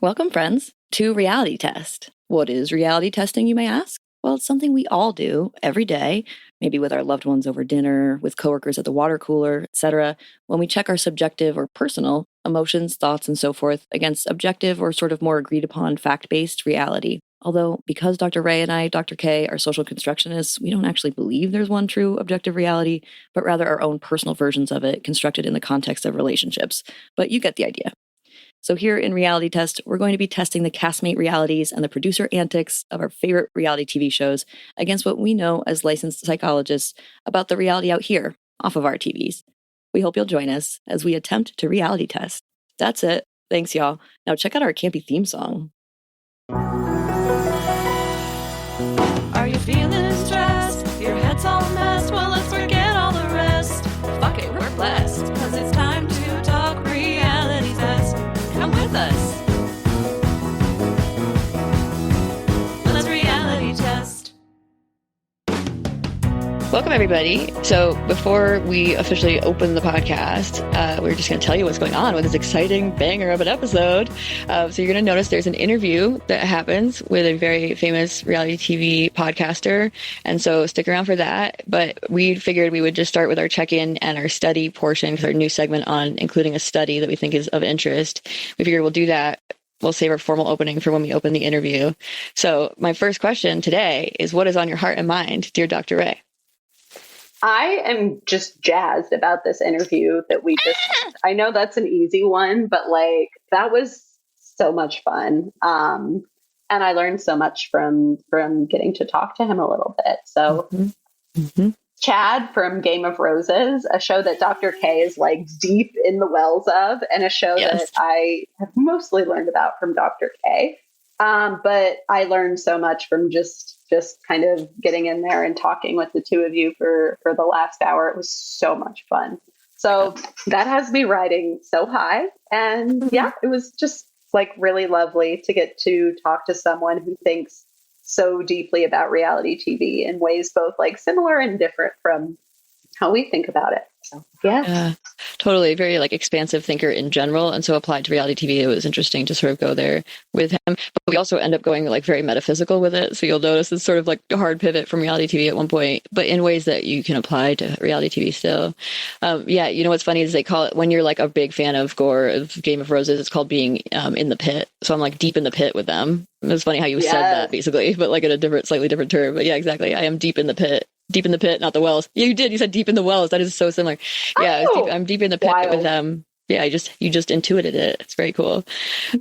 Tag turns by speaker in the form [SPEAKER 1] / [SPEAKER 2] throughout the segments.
[SPEAKER 1] Welcome, friends, to Reality Test. What is reality testing, you may ask? Well, it's something we all do every day, maybe with our loved ones over dinner, with coworkers at the water cooler, etc., when we check our subjective or personal emotions, thoughts, and so forth against objective or sort of more agreed upon fact-based reality. Although, because Dr. Ray and I, Dr. K, are social constructionists, we don't actually believe there's one true objective reality, but rather our own personal versions of it constructed in the context of relationships. But you get the idea. So here in Reality Test, we're going to be testing the castmate realities and the producer antics of our favorite reality TV shows against what we know as licensed psychologists about the reality out here, off of our TVs. We hope you'll join us as we attempt to reality test. That's it. Thanks, y'all. Now check out our campy theme song.
[SPEAKER 2] Are you feeling stressed? Your head's all messed? Well, let's forget all the rest. Fuck it, we're blessed, because it's time to talk reality test. Come with us. Let's reality test.
[SPEAKER 1] Welcome, everybody. So before we officially open the podcast, we're just going to tell you what's going on with this exciting banger of an episode. So you're going to notice there's an interview that happens with a very famous reality TV podcaster. And so stick around for that. But we figured we would just start with our check-in and our study portion, because our new segment on including a study that we think is of interest. We figured we'll do that. We'll save our formal opening for when we open the interview. So my first question today is, what is on your heart and mind, dear Dr. Ray?
[SPEAKER 3] I am just jazzed about this interview that we just, I know that's an easy one, but like that was so much fun. And I learned so much from getting to talk to him a little bit. So Chad from Game of Roses, a show that Dr. K is like deep in the wells of, and a show that I have mostly learned about from Dr. K. But I learned so much from just kind of getting in there and talking with the two of you for the last hour. It was so much fun. So that has me riding so high. And yeah, it was just like really lovely to get to talk to someone who thinks so deeply about reality TV in ways both like similar and different from how we think about it. So yeah.
[SPEAKER 1] Totally. Very like expansive thinker in general. And so applied to reality TV, it was interesting to sort of go there with him. But we also end up going like very metaphysical with it. So you'll notice it's sort of like a hard pivot from reality TV at one point, but in ways that you can apply to reality TV still. Yeah. You know, what's funny is they call it, when you're like a big fan of gore, of Game of Roses, it's called being in the pit. So I'm like deep in the pit with them. It's funny how you said that basically, but like in a slightly different term. But yeah, exactly. I am deep in the pit. Deep in the pit, not the wells. Yeah, you did. You said deep in the wells. That is so similar. Yeah, I'm deep in the pit with them. Yeah, you just intuited it. It's very cool.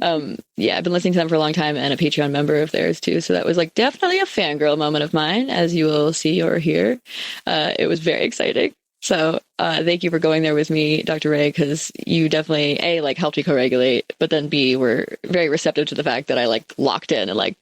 [SPEAKER 1] Yeah, I've been listening to them for a long time and a Patreon member of theirs too. So that was like definitely a fangirl moment of mine, as you will see or hear. It was very exciting. So thank you for going there with me, Dr. Ray, because you definitely, A, like helped me co-regulate, but then B, were very receptive to the fact that I like locked in and like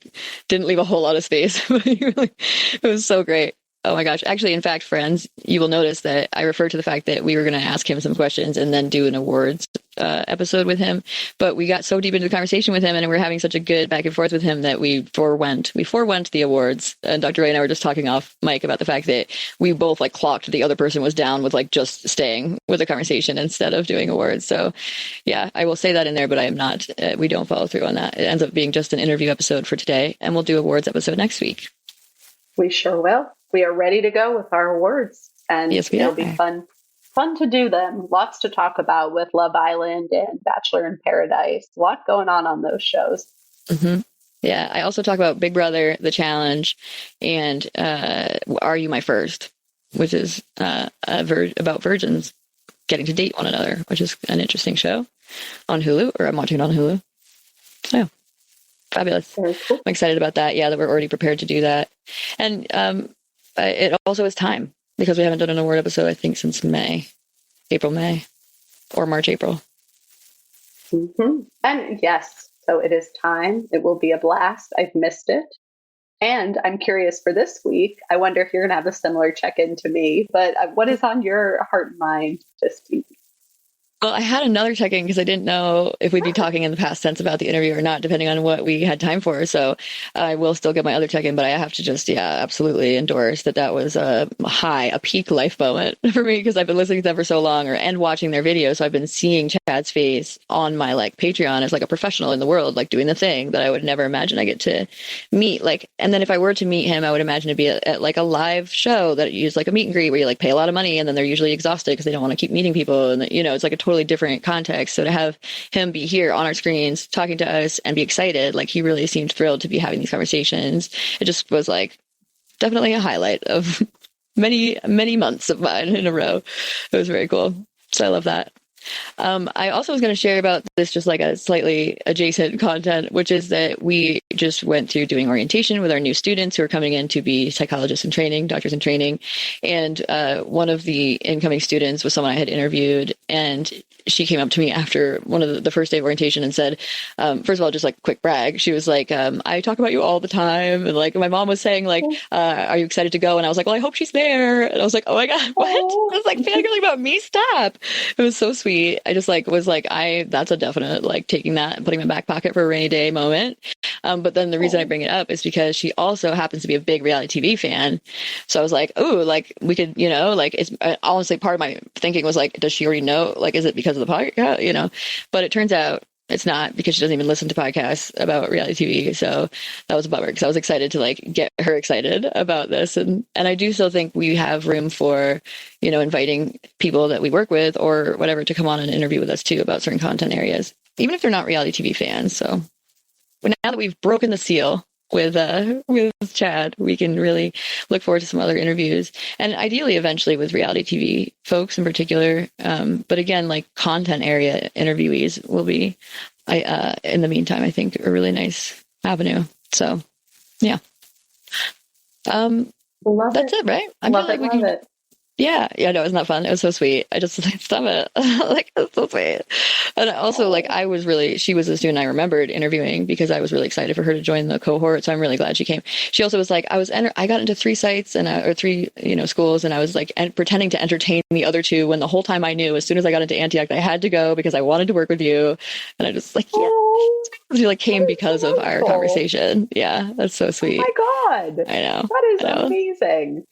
[SPEAKER 1] didn't leave a whole lot of space. It was so great. Oh my gosh. Actually, in fact, friends, you will notice that I refer to the fact that we were going to ask him some questions and then do an awards episode with him. But we got so deep into the conversation with him and we're having such a good back and forth with him that we forewent the awards. And Dr. Ray and I were just talking off mic about the fact that we both like clocked the other person was down with like just staying with the conversation instead of doing awards. So yeah, I will say that in there, but I am not, we don't follow through on that. It ends up being just an interview episode for today, and we'll do awards episode next week.
[SPEAKER 3] We sure will. We are ready to go with our awards, and it'll be fun to do them. Lots to talk about with Love Island and Bachelor in Paradise. A lot going on those shows.
[SPEAKER 1] Mm-hmm. Yeah. I also talk about Big Brother, The Challenge, and Are You My First, which is about virgins getting to date one another, which is an interesting show on Hulu, or I'm watching it on Hulu. So yeah. Fabulous. Very cool. I'm excited about that. Yeah, that we're already prepared to do that. And it also is time, because we haven't done an award episode, I think, since April, May, or March, April.
[SPEAKER 3] Mm-hmm. And yes, so it is time. It will be a blast. I've missed it. And I'm curious for this week. I wonder if you're going to have a similar check-in to me, but what is on your heart and mind this week?
[SPEAKER 1] Well, I had another check-in because I didn't know if we'd be talking in the past tense about the interview or not, depending on what we had time for. So I will still get my other check-in, but I have to just, yeah, absolutely endorse that that was a peak life moment for me because I've been listening to them for so long and watching their videos. So I've been seeing Chad's face on my like Patreon as like a professional in the world, like doing the thing that I would never imagine I get to meet. Like, and then if I were to meet him, I would imagine it'd be at like a live show that used like a meet and greet where you like pay a lot of money and then they're usually exhausted because they don't want to keep meeting people. And, you know, it's like a totally different context. So to have him be here on our screens talking to us and be excited, like he really seemed thrilled to be having these conversations. It just was like definitely a highlight of many, many months of mine in a row. It was very cool. So I love that. I also was going to share about this just like a slightly adjacent content, which is that we just went through doing orientation with our new students who are coming in to be psychologists in training, doctors in training. And one of the incoming students was someone I had interviewed, and she came up to me after one of the first day of orientation and said, first of all, just like quick brag. She was like, I talk about you all the time. And like my mom was saying like, are you excited to go? And I was like, well, I hope she's there. And I was like, oh my God, what? I was like fangirling about me. Stop. It was so sweet. I just like was like, that's a definite like taking that and putting my back pocket for a rainy day moment. But then the reason I bring it up is because she also happens to be a big reality TV fan. So I was like, oh, like we could, you know, like it's honestly part of my thinking was like, does she already know? Like, is it because of the podcast? You know, but it turns out it's not because she doesn't even listen to podcasts about reality TV. So that was a bummer because I was excited to like get her excited about this. And I do still think we have room for, you know, inviting people that we work with or whatever to come on and interview with us too about certain content areas, even if they're not reality TV fans. So now that we've broken the seal with Chad, we can really look forward to some other interviews and ideally eventually with reality TV folks in particular. But again, like content area interviewees will be, in the meantime, I think a really nice avenue. So yeah. That's it, right? I
[SPEAKER 3] love it.
[SPEAKER 1] Yeah, no, isn't that fun? It was so sweet. I just like, stop it. Like, it's so sweet. And also, like, she was a student I remembered interviewing because I was really excited for her to join the cohort. So I'm really glad she came. She also was like, I got into 3 sites or 3, you know, schools, and I was like pretending to entertain the other 2 when the whole time I knew as soon as I got into Antioch, I had to go because I wanted to work with you. And I just like, yeah. She like came because of our conversation. Yeah, that's so sweet.
[SPEAKER 3] Oh my God.
[SPEAKER 1] I know.
[SPEAKER 3] That is amazing.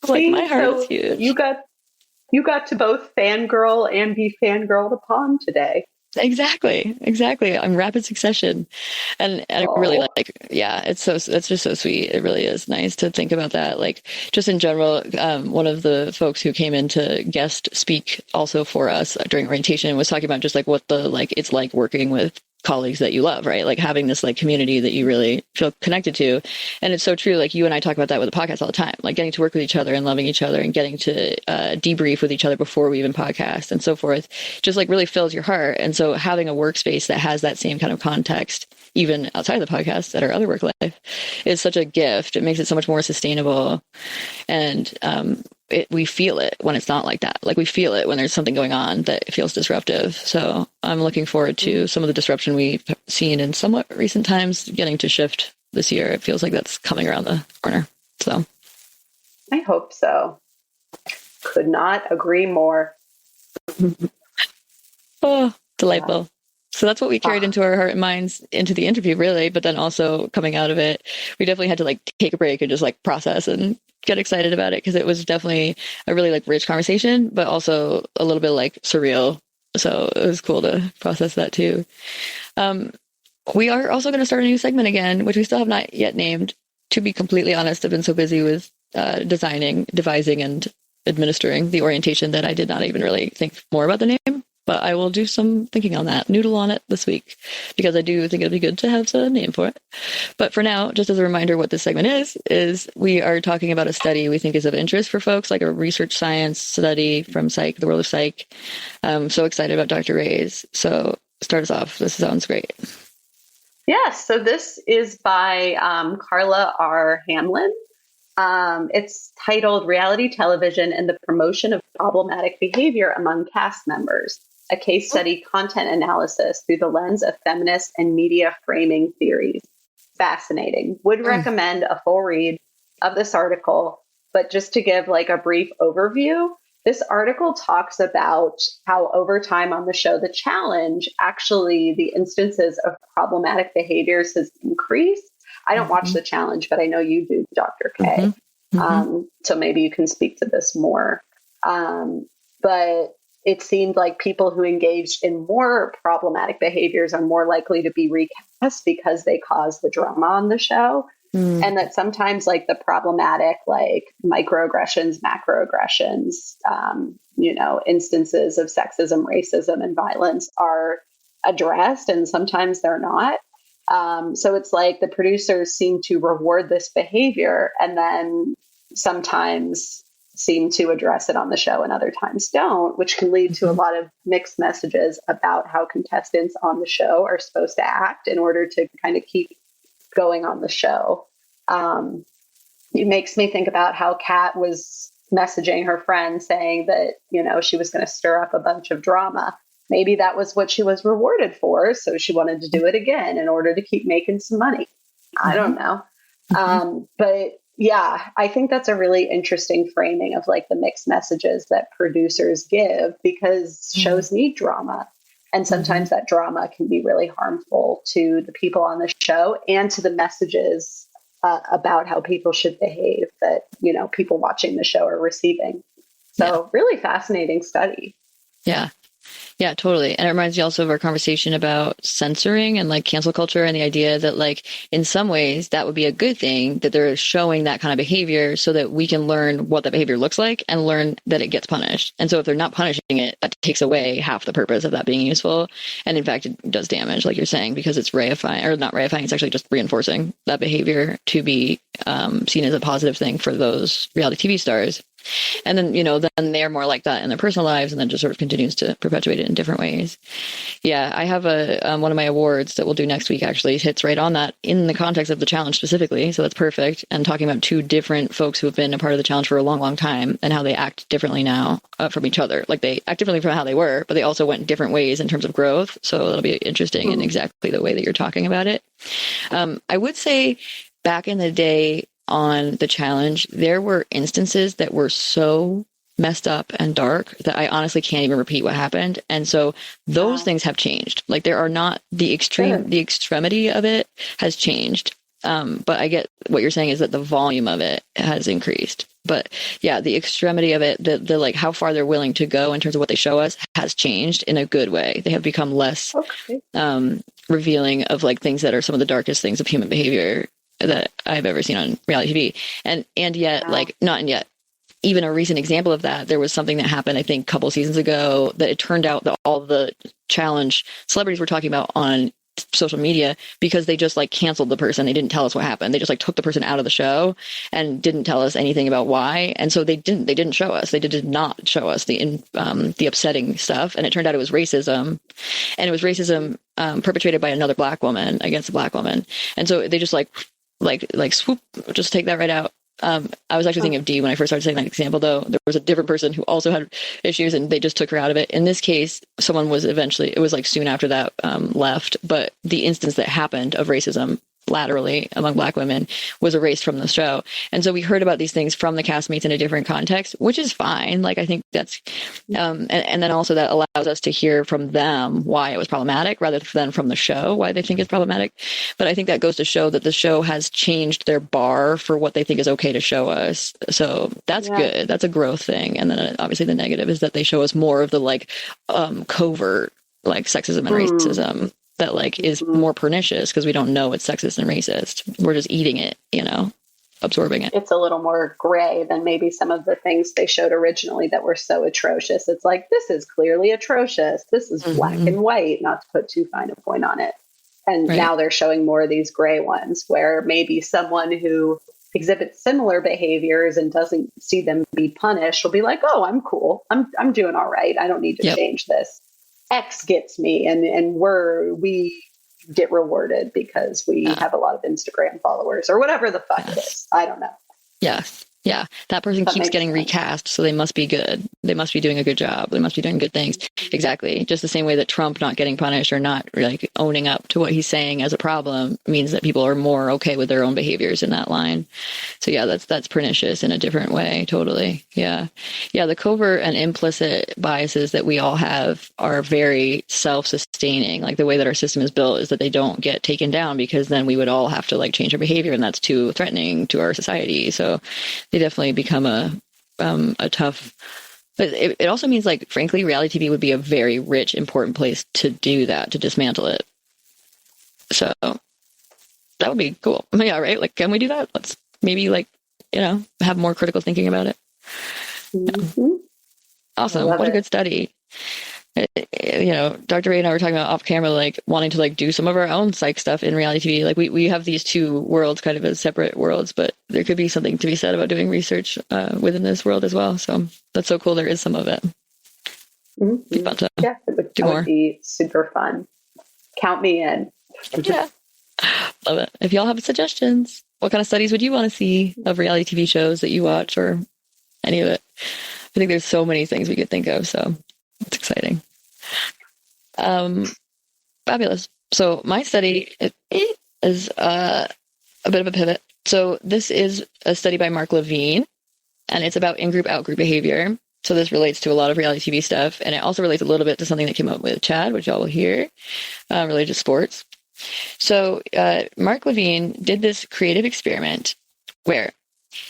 [SPEAKER 1] Like my heart is huge.
[SPEAKER 3] You got to both fangirl and be fangirled upon today.
[SPEAKER 1] Exactly. I'm rapid succession. And I really like, yeah, it's just so sweet. It really is nice to think about that. Like just in general, one of the folks who came in to guest speak also for us during orientation was talking about just like what it's like working with colleagues that you love, right? Like having this like community that you really feel connected to. And it's so true. Like you and I talk about that with the podcast all the time, like getting to work with each other and loving each other and getting to debrief with each other before we even podcast and so forth, just like really fills your heart. And so having a workspace that has that same kind of context, even outside of the podcast at our other work life, is such a gift. It makes it so much more sustainable. And we feel it when it's not like that. Like we feel it when there's something going on that feels disruptive. So I'm looking forward to some of the disruption we've seen in somewhat recent times getting to shift this year. It feels like that's coming around the corner. So
[SPEAKER 3] I hope so. Could not agree more.
[SPEAKER 1] Oh, delightful. Yeah. So that's what we carried into our heart and minds into the interview, really. But then also coming out of it, we definitely had to like take a break and just like process and get excited about it because it was definitely a really like rich conversation, but also a little bit like surreal. So it was cool to process that too. We are also going to start a new segment again, which we still have not yet named. To be completely honest, I've been so busy with devising, and administering the orientation that I did not even really think more about the name. But I will do some thinking on that, noodle on it this week, because I do think it'd be good to have a name for it. But for now, just as a reminder, what this segment is we are talking about a study we think is of interest for folks, like a research science study from psych, the world of psych. I'm so excited about Dr. Ray's. So start us off. This sounds great.
[SPEAKER 3] Yes. So this is by Carla R. Hamlin. It's titled Reality Television and the Promotion of Problematic Behavior Among Cast Members, a case study content analysis through the lens of feminist and media framing theories. Fascinating. Would recommend a full read of this article, but just to give like a brief overview, this article talks about how over time on the show, The Challenge, actually the instances of problematic behaviors has increased. I don't watch The Challenge, but I know you do, Dr. K. So maybe you can speak to this more. But it seemed like people who engaged in more problematic behaviors are more likely to be recast because they cause the drama on the show. And that sometimes like the problematic, like microaggressions, macroaggressions, instances of sexism, racism, and violence are addressed, and sometimes they're not. So it's like the producers seem to reward this behavior and then sometimes seem to address it on the show and other times don't, which can lead to a lot of mixed messages about how contestants on the show are supposed to act in order to kind of keep going on the show. It makes me think about how Kat was messaging her friend saying that, she was going to stir up a bunch of drama. Maybe that was what she was rewarded for. So she wanted to do it again in order to keep making some money. I don't know. But yeah, I think that's a really interesting framing of like the mixed messages that producers give, because shows need drama. And sometimes that drama can be really harmful to the people on the show and to the messages about how people should behave that, people watching the show are receiving. So really fascinating study.
[SPEAKER 1] Yeah. Yeah, totally. And it reminds me also of our conversation about censoring and like cancel culture, and the idea that like in some ways that would be a good thing that they're showing that kind of behavior so that we can learn what that behavior looks like and learn that it gets punished. And so if they're not punishing it, that takes away half the purpose of that being useful. And in fact, it does damage, like you're saying, because it's reifying, or not reifying, it's actually just reinforcing that behavior to be seen as a positive thing for those reality TV stars. And then, then they're more like that in their personal lives, and then just sort of continues to perpetuate it in different ways. Yeah, I have one of my awards that we'll do next week actually hits right on that in the context of the challenge specifically. So that's perfect. And talking about two different folks who have been a part of the challenge for a long, long time and how they act differently now from each other. Like they act differently from how they were, but they also went different ways in terms of growth. So that'll be interesting in exactly the way that you're talking about it. I would say back in the day, on the challenge, there were instances that were so messed up and dark that I honestly can't even repeat what happened. And so those things have changed. Like there are not the extremity of it has changed. But I get what you're saying is that the volume of it has increased. But yeah, the extremity of it, the like how far they're willing to go in terms of what they show us has changed in a good way. They have become less revealing of like things that are some of the darkest things of human behavior that I've ever seen on reality TV. And yet, like, not and yet, even a recent example of that, there was something that happened, I think, a couple seasons ago, that it turned out that all the challenge celebrities were talking about on social media because they just like canceled the person. They didn't tell us what happened. They just like took the person out of the show and didn't tell us anything about why. And so they didn't show us. They did not show us the upsetting stuff. And it turned out it was racism, and it was racism perpetrated by another Black woman against a Black woman. And so they just like swoop, just take that right out. I was actually thinking of Dee when I first started saying that example, though. There was a different person who also had issues, and they just took her out of it. In this case, someone was eventually, it was like soon after that, left, but the instance that happened of racism laterally among Black women was erased from the show. And so we heard about these things from the castmates in a different context, which is fine. Like, I think that's, and then also that allows us to hear from them why it was problematic rather than from the show, why they think it's problematic. But I think that goes to show that the show has changed their bar for what they think is okay to show us. So that's good. That's a growth thing. And then obviously the negative is that they show us more of the like covert, like sexism and racism that like is more pernicious because we don't know it's sexist and racist. We're just eating it, absorbing it.
[SPEAKER 3] It's a little more gray than maybe some of the things they showed originally that were so atrocious. It's like, this is clearly atrocious. This is black and white, not to put too fine a point on it. And now they're showing more of these gray ones where maybe someone who exhibits similar behaviors and doesn't see them be punished will be like, oh, I'm cool. I'm doing all right. I don't need to change this. X gets me, and we get rewarded because we have a lot of Instagram followers or whatever the fuck it is. I don't know.
[SPEAKER 1] Yes. Yeah, that person
[SPEAKER 3] That
[SPEAKER 1] keeps
[SPEAKER 3] makes
[SPEAKER 1] getting
[SPEAKER 3] sense.
[SPEAKER 1] recast, so they must be good. They must be doing a good job. They must be doing good things. Exactly. Just the same way that Trump not getting punished or not like owning up to what he's saying as a problem means that people are more okay with their own behaviors in that line. So yeah, that's pernicious in a different way. Totally. Yeah. Yeah, the covert and implicit biases that we all have are very self-sustaining. Like the way that our system is built is that they don't get taken down, because then we would all have to like change our behavior, and that's too threatening to our society. So they definitely become a tough. But it also means, like, frankly, reality TV would be a very rich, important place to do that, to dismantle it. So that would be cool. Yeah, right? Like, can we do that? Let's maybe, like, have more critical thinking about it.
[SPEAKER 3] Mm-hmm.
[SPEAKER 1] Awesome. What a good study. Dr. Ray and I were talking about off camera, like wanting to like do some of our own psych stuff in reality TV. Like we have these two worlds kind of as separate worlds, but there could be something to be said about doing research within this world as well. So that's so cool. There is some of it.
[SPEAKER 3] Mm-hmm.
[SPEAKER 1] Fun to
[SPEAKER 3] Yeah, it would be super fun. Count me in.
[SPEAKER 1] Yeah. Love it. If y'all have suggestions, what kind of studies would you want to see of reality TV shows that you watch, or any of it? I think there's so many things we could think of. So it's exciting. Fabulous. So my study is a bit of a pivot. So this is a study by Mark Levine, and it's about in-group, out-group behavior. So this relates to a lot of reality TV stuff, and it also relates a little bit to something that came up with Chad, which y'all will hear, related to sports. So Mark Levine did this creative experiment where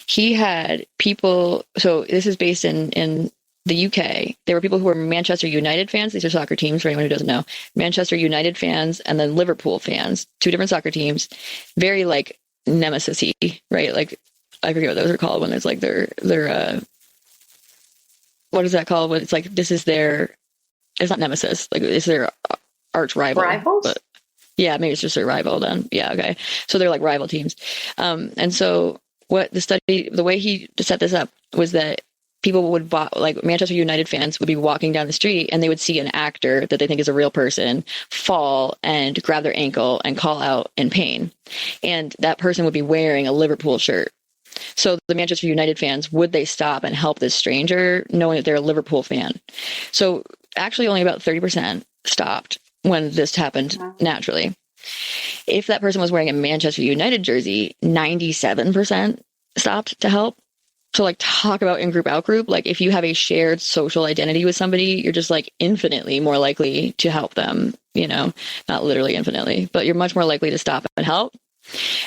[SPEAKER 1] he had people. So this is based in the UK. There were people who were Manchester United fans. These are soccer teams, for anyone who doesn't know. Manchester United fans and then Liverpool fans, two different soccer teams. Very like nemesis-y, right? Like, I forget what those are called when it's like their what is that called? When it's like, this is their, it's not nemesis. Like, it's their arch rival.
[SPEAKER 3] Rivals?
[SPEAKER 1] But yeah, maybe it's just their rival then. Yeah, okay. So they're like rival teams. And so what the way he set this up was that people would, like Manchester United fans would be walking down the street and they would see an actor that they think is a real person fall and grab their ankle and call out in pain. And that person would be wearing a Liverpool shirt. So the Manchester United fans, would they stop and help this stranger knowing that they're a Liverpool fan? So actually only about 30% stopped when this happened naturally. If that person was wearing a Manchester United jersey, 97% stopped to help. So like, talk about in-group, out-group. Like, if you have a shared social identity with somebody, you're just like infinitely more likely to help them, not literally infinitely, but you're much more likely to stop and help.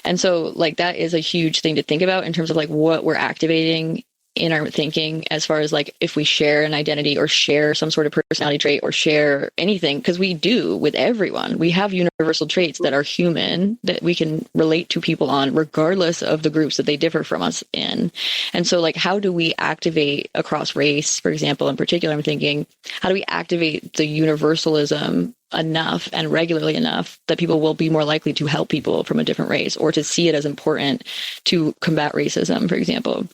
[SPEAKER 1] And so like, that is a huge thing to think about in terms of like what we're activating in our thinking, as far as like if we share an identity or share some sort of personality trait or share anything, because we do with everyone. We have universal traits that are human that we can relate to people on, regardless of the groups that they differ from us in. And so like, how do we activate across race, for example, in particular, I'm thinking, how do we activate the universalism enough and regularly enough that people will be more likely to help people from a different race, or to see it as important to combat racism, for example.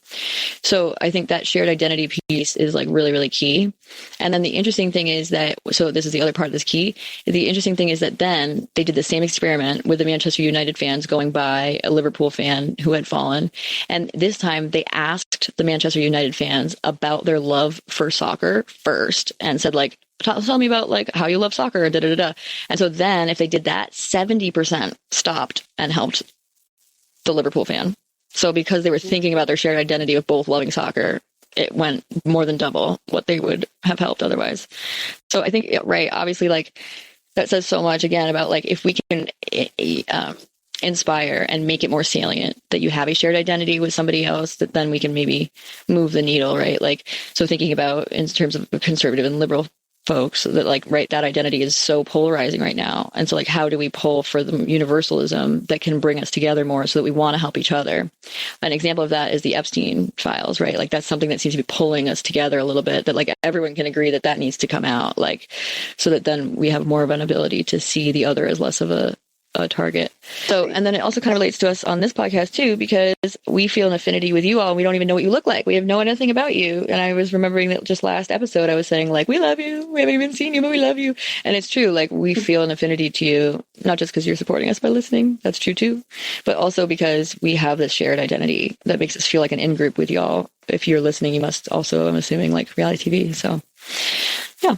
[SPEAKER 1] So I think that shared identity piece is like really, really key. And then the interesting thing is that, so this is the other part of this key, the interesting thing is that then they did the same experiment with the Manchester United fans going by a Liverpool fan who had fallen. And this time they asked the Manchester United fans about their love for soccer first, and said like, tell me about like how you love soccer, da, da, da, da. And so then if they did that, 70% stopped and helped the Liverpool fan. So because they were thinking about their shared identity of both loving soccer, it went more than double what they would have helped otherwise. So I think, right, obviously, like, that says so much again about like, if we can inspire and make it more salient that you have a shared identity with somebody else, that then we can maybe move the needle, right? Like, so thinking about in terms of conservative and liberal folks, that like, right, that identity is so polarizing right now. And so like, how do we pull for the universalism that can bring us together more so that we want to help each other? An example of that is the Epstein files, right? Like, that's something that seems to be pulling us together a little bit, that like everyone can agree that needs to come out, like, so that then we have more of an ability to see the other as less of a a target. So, and then it also kind of relates to us on this podcast too, because we feel an affinity with you all. And we don't even know what you look like. We have no nothing about you. And I was remembering that just last episode, I was saying like, we love you. We haven't even seen you, but we love you. And it's true. Like we feel an affinity to you, not just because you're supporting us by listening. That's true too. But also because we have this shared identity that makes us feel like an in-group with y'all. If you're listening, you must also, I'm assuming, like reality TV. So yeah.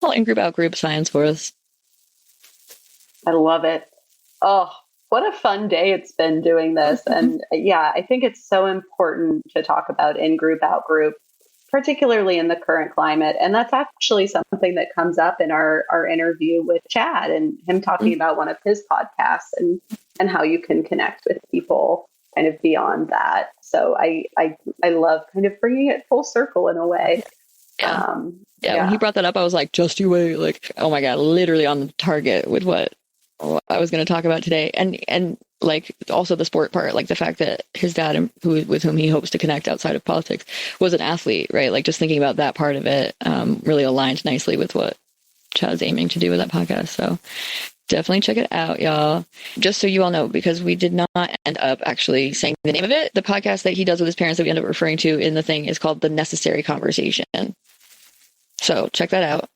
[SPEAKER 1] All in-group, out-group science for us.
[SPEAKER 3] I love it. Oh, what a fun day it's been doing this. And yeah, I think it's so important to talk about in-group, out-group, particularly in the current climate. And that's actually something that comes up in our interview with Chad and him talking about one of his podcasts and how you can connect with people kind of beyond that. So I love kind of bringing it full circle in a way.
[SPEAKER 1] Yeah. When he brought that up, I was like, just you wait. Like, oh my God, literally on the target with what I was going to talk about today. And like also the sport part, like the fact that his dad, with whom he hopes to connect outside of politics, was an athlete, right? Like just thinking about that part of it really aligned nicely with what Chad's aiming to do with that podcast. So definitely check it out, y'all. Just so you all know, because we did not end up actually saying the name of it. The podcast that he does with his parents that we end up referring to in the thing is called The Necessary Conversation. So check that out.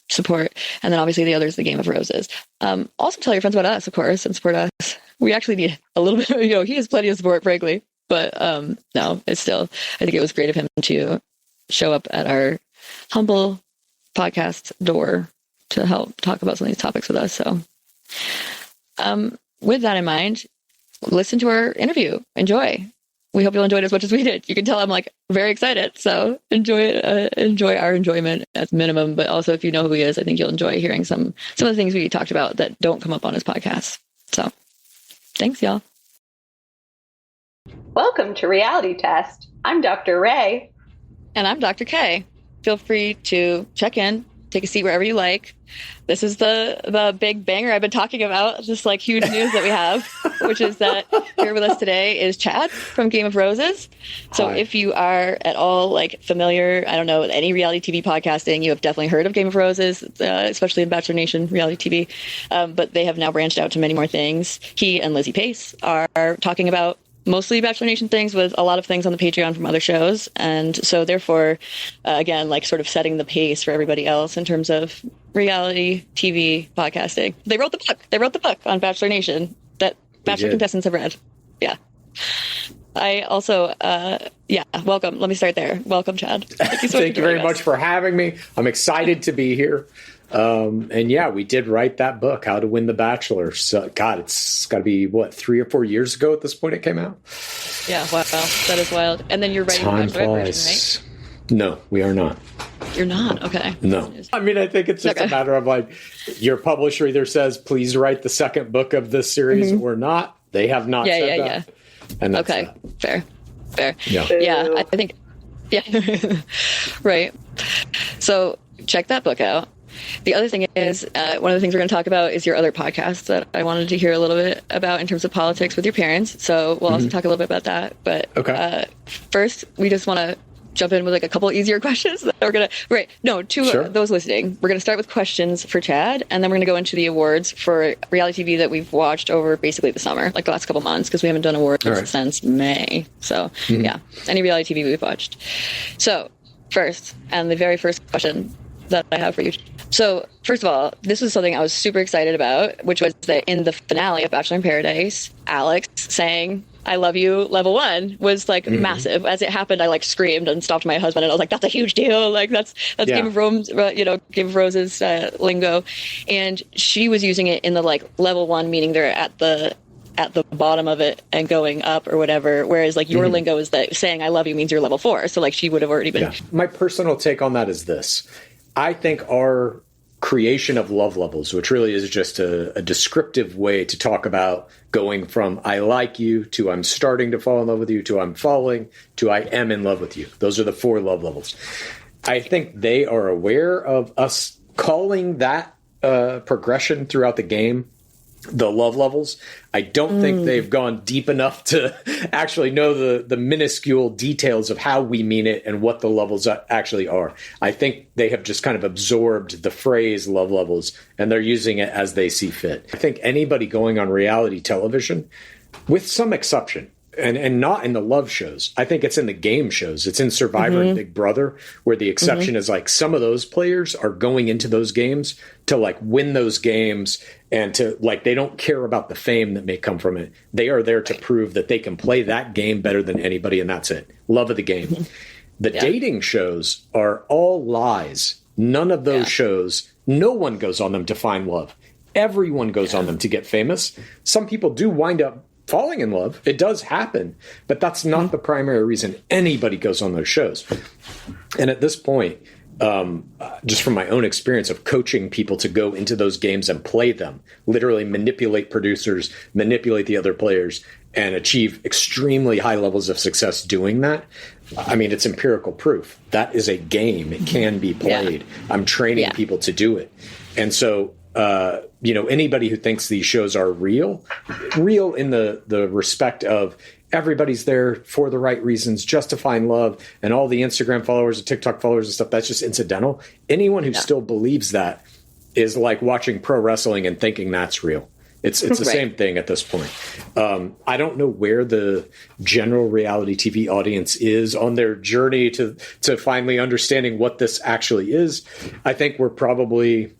[SPEAKER 1] Support. And then obviously the other is the Game of Roses. Also tell your friends about us, of course, and support us. We actually need a little bit, he has plenty of support, frankly. But no, it's still, I think it was great of him to show up at our humble podcast door to help talk about some of these topics with us. So with that in mind, listen to our interview. Enjoy. We hope you'll enjoy it as much as we did. You can tell I'm like very excited. So enjoy our enjoyment at minimum. But also, if you know who he is, I think you'll enjoy hearing some of the things we talked about that don't come up on his podcast. So thanks, y'all.
[SPEAKER 3] Welcome to Reality Test. I'm Dr. Ray.
[SPEAKER 1] And I'm Dr. K. Feel free to check in, take a seat wherever you like. This is the big banger I've been talking about, just like huge news that we have, which is that here with us today is Chad from Game of Roses. So
[SPEAKER 4] Hi.
[SPEAKER 1] If you are at all like familiar, I don't know, with any reality TV podcasting, you have definitely heard of Game of Roses, especially in Bachelor Nation reality TV. But they have now branched out to many more things. He and Lizzie Pace are talking about mostly Bachelor Nation things with a lot of things on the Patreon from other shows. And so therefore, again, like sort of setting the pace for everybody else in terms of reality TV podcasting. They wrote the book on Bachelor Nation that Bachelor contestants have read. Yeah. I also, welcome. Let me start there. Welcome, Chad. Thank you so much.
[SPEAKER 4] Thank you very much for having me. I'm excited to be here. And yeah, we did write that book, How to Win the Bachelor. So, God, it's got to be, 3 or 4 years ago at this point it came out?
[SPEAKER 1] Yeah, wow. That is wild. And then you're writing the Bachelor version, right?
[SPEAKER 4] No, we are not.
[SPEAKER 1] You're not? Okay.
[SPEAKER 4] No. I mean, I think it's just a matter of like, your publisher either says, please write the second book of this series or not. They have not said that.
[SPEAKER 1] Yeah.
[SPEAKER 4] And that's
[SPEAKER 1] okay.
[SPEAKER 4] that.
[SPEAKER 1] Fair.
[SPEAKER 4] Yeah.
[SPEAKER 1] I think, right. So check that book out. The other thing is, one of the things we're going to talk about is your other podcast that I wanted to hear a little bit about in terms of politics with your parents. So we'll also talk a little bit about that. But first, we just want to jump in with like a couple easier questions that we're going to, those listening. We're going to start with questions for Chad, and then we're going to go into the awards for reality TV that we've watched over basically the summer, like the last couple months, because we haven't done awards since May. So any reality TV we've watched. So first, and the very first question that I have for you. So first of all, this was something I was super excited about, which was that in the finale of Bachelor in Paradise, Alex saying, I love you, level 1 was like massive. As it happened, I like screamed and stopped my husband and I was like, that's a huge deal. Like that's Game of Roses lingo. And she was using it in the like level 1, meaning they're at the bottom of it and going up or whatever. Whereas like your lingo is that saying I love you means you're level 4. So like she would have already been. Yeah.
[SPEAKER 4] My personal take on that is this. I think our creation of love levels, which really is just a descriptive way to talk about going from I like you to I'm starting to fall in love with you to I'm falling to I am in love with you. Those are the 4 love levels. I think they are aware of us calling that progression throughout the game the love levels. I don't think they've gone deep enough to actually know the minuscule details of how we mean it and what the levels actually are. I think they have just kind of absorbed the phrase love levels, and they're using it as they see fit. I think anybody going on reality television, with some exception, and not in the love shows. I think it's in the game shows. It's in Survivor and Big Brother, where the exception is like some of those players are going into those games to like win those games, and to like, they don't care about the fame that may come from it. They are there to prove that they can play that game better than anybody, and that's it. Love of the game. The dating shows are all lies. None of those shows, no one goes on them to find love. Everyone goes on them to get famous. Some people do wind up falling in love. It does happen, but that's not the primary reason anybody goes on those shows. And at this point, just from my own experience of coaching people to go into those games and play them, literally manipulate producers, manipulate the other players, and achieve extremely high levels of success doing that. I mean, it's empirical proof. That is a game. It can be played. I'm training people to do it. And so, anybody who thinks these shows are real in the respect of everybody's there for the right reasons, just to find love, and all the Instagram followers and TikTok followers and stuff, that's just incidental. Anyone who still believes that is like watching pro wrestling and thinking that's real. It's the same thing at this point. I don't know where the general reality TV audience is on their journey to finally understanding what this actually is. I think we're probably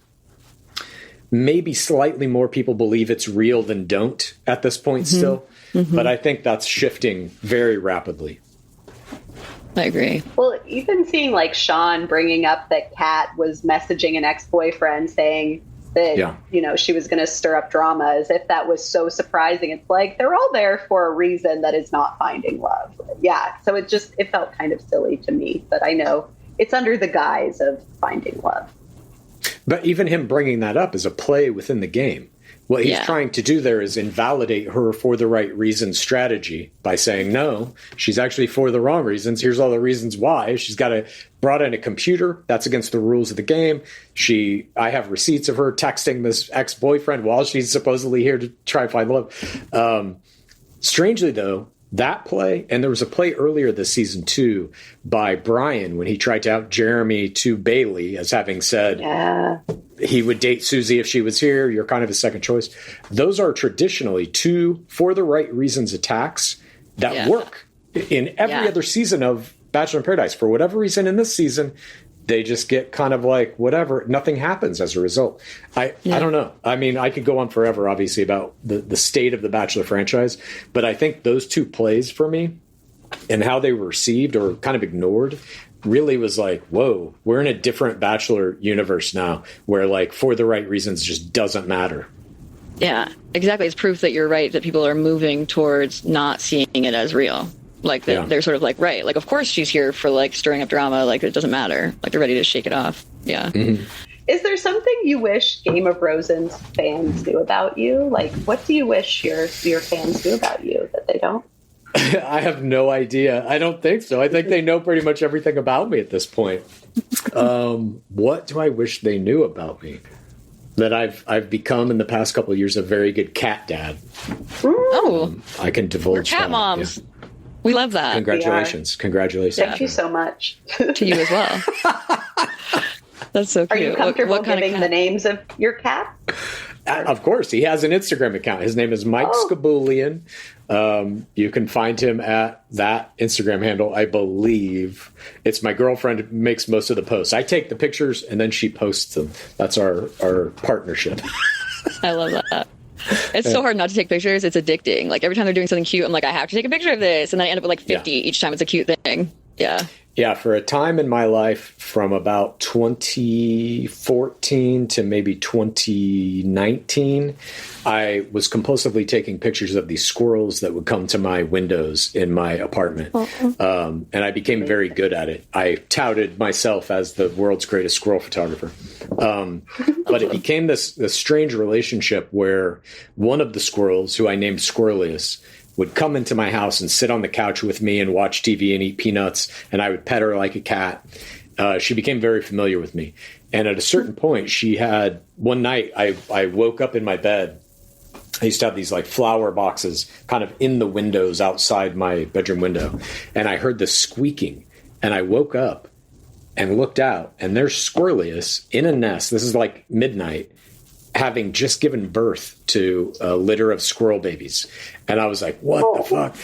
[SPEAKER 4] maybe slightly more people believe it's real than don't at this point still. But I think that's shifting very rapidly.
[SPEAKER 1] I agree.
[SPEAKER 3] Well, even seeing like Sean bringing up that Kat was messaging an ex-boyfriend saying that, she was going to stir up drama, as if that was so surprising. It's like, they're all there for a reason that is not finding love. Yeah. So it felt kind of silly to me, but I know it's under the guise of finding love.
[SPEAKER 4] But even him bringing that up is a play within the game. What he's trying to do there is invalidate her for the right reasons strategy by saying, no, she's actually for the wrong reasons. Here's all the reasons why. She's brought in a computer. That's against the rules of the game. I have receipts of her texting this ex-boyfriend while she's supposedly here to try and find love. Strangely, though, that play, and there was a play earlier this season, too, by Brian when he tried to out Jeremy to Bailey as having said he would date Susie if she was here. You're kind of his second choice. Those are traditionally two for the right reasons attacks that work in every other season of Bachelor in Paradise. For whatever reason in this season, they just get kind of like whatever. Nothing happens as a result. I don't know. I mean, I could go on forever, obviously, about the state of the Bachelor franchise. But I think those two plays for me and how they were received or kind of ignored really was like, whoa, we're in a different Bachelor universe now where like for the right reasons just doesn't matter.
[SPEAKER 1] Yeah, exactly. It's proof that you're right, that people are moving towards not seeing it as real. Like they're sort of like, right, like, of course she's here for like stirring up drama. Like, it doesn't matter. Like, they're ready to shake it off. Yeah.
[SPEAKER 3] Is there something you wish Game of Rosen's fans knew about you? Like, what do you wish your fans knew about you that they don't?
[SPEAKER 4] I have no idea. I don't think so. I think they know pretty much everything about me at this point. What do I wish they knew about me? That I've become in the past couple of years a very good cat dad. I can divulge.
[SPEAKER 1] We're cat
[SPEAKER 4] that.
[SPEAKER 1] moms. Yeah. We love that.
[SPEAKER 4] Congratulations. Congratulations.
[SPEAKER 3] Thank you so much.
[SPEAKER 1] To you as well. That's so cute.
[SPEAKER 3] Are you comfortable
[SPEAKER 1] what kind
[SPEAKER 3] giving the names of your cat?
[SPEAKER 4] Of course. He has an Instagram account. His name is Mike Skabulian. You can find him at that Instagram handle, I believe. It's my girlfriend who makes most of the posts. I take the pictures and then she posts them. That's our partnership.
[SPEAKER 1] I love that. It's so hard not to take pictures. It's addicting. Like, every time they're doing something cute, I'm like, I have to take a picture of this. And then I end up with like 50 each time it's a cute thing. Yeah.
[SPEAKER 4] Yeah, for a time in my life from about 2014 to maybe 2019, I was compulsively taking pictures of these squirrels that would come to my windows in my apartment. And I became very good at it. I touted myself as the world's greatest squirrel photographer. But it became this strange relationship where one of the squirrels, who I named Squirrelius, would come into my house and sit on the couch with me and watch TV and eat peanuts, and I would pet her like a cat. She became very familiar with me. And at a certain point, one night, I woke up in my bed I used to have these like flower boxes kind of in the windows outside my bedroom window. And I heard this squeaking, and I woke up and looked out, and there's Squirrelius in a nest. This is like midnight, having just given birth to a litter of squirrel babies. And I was like, what the fuck?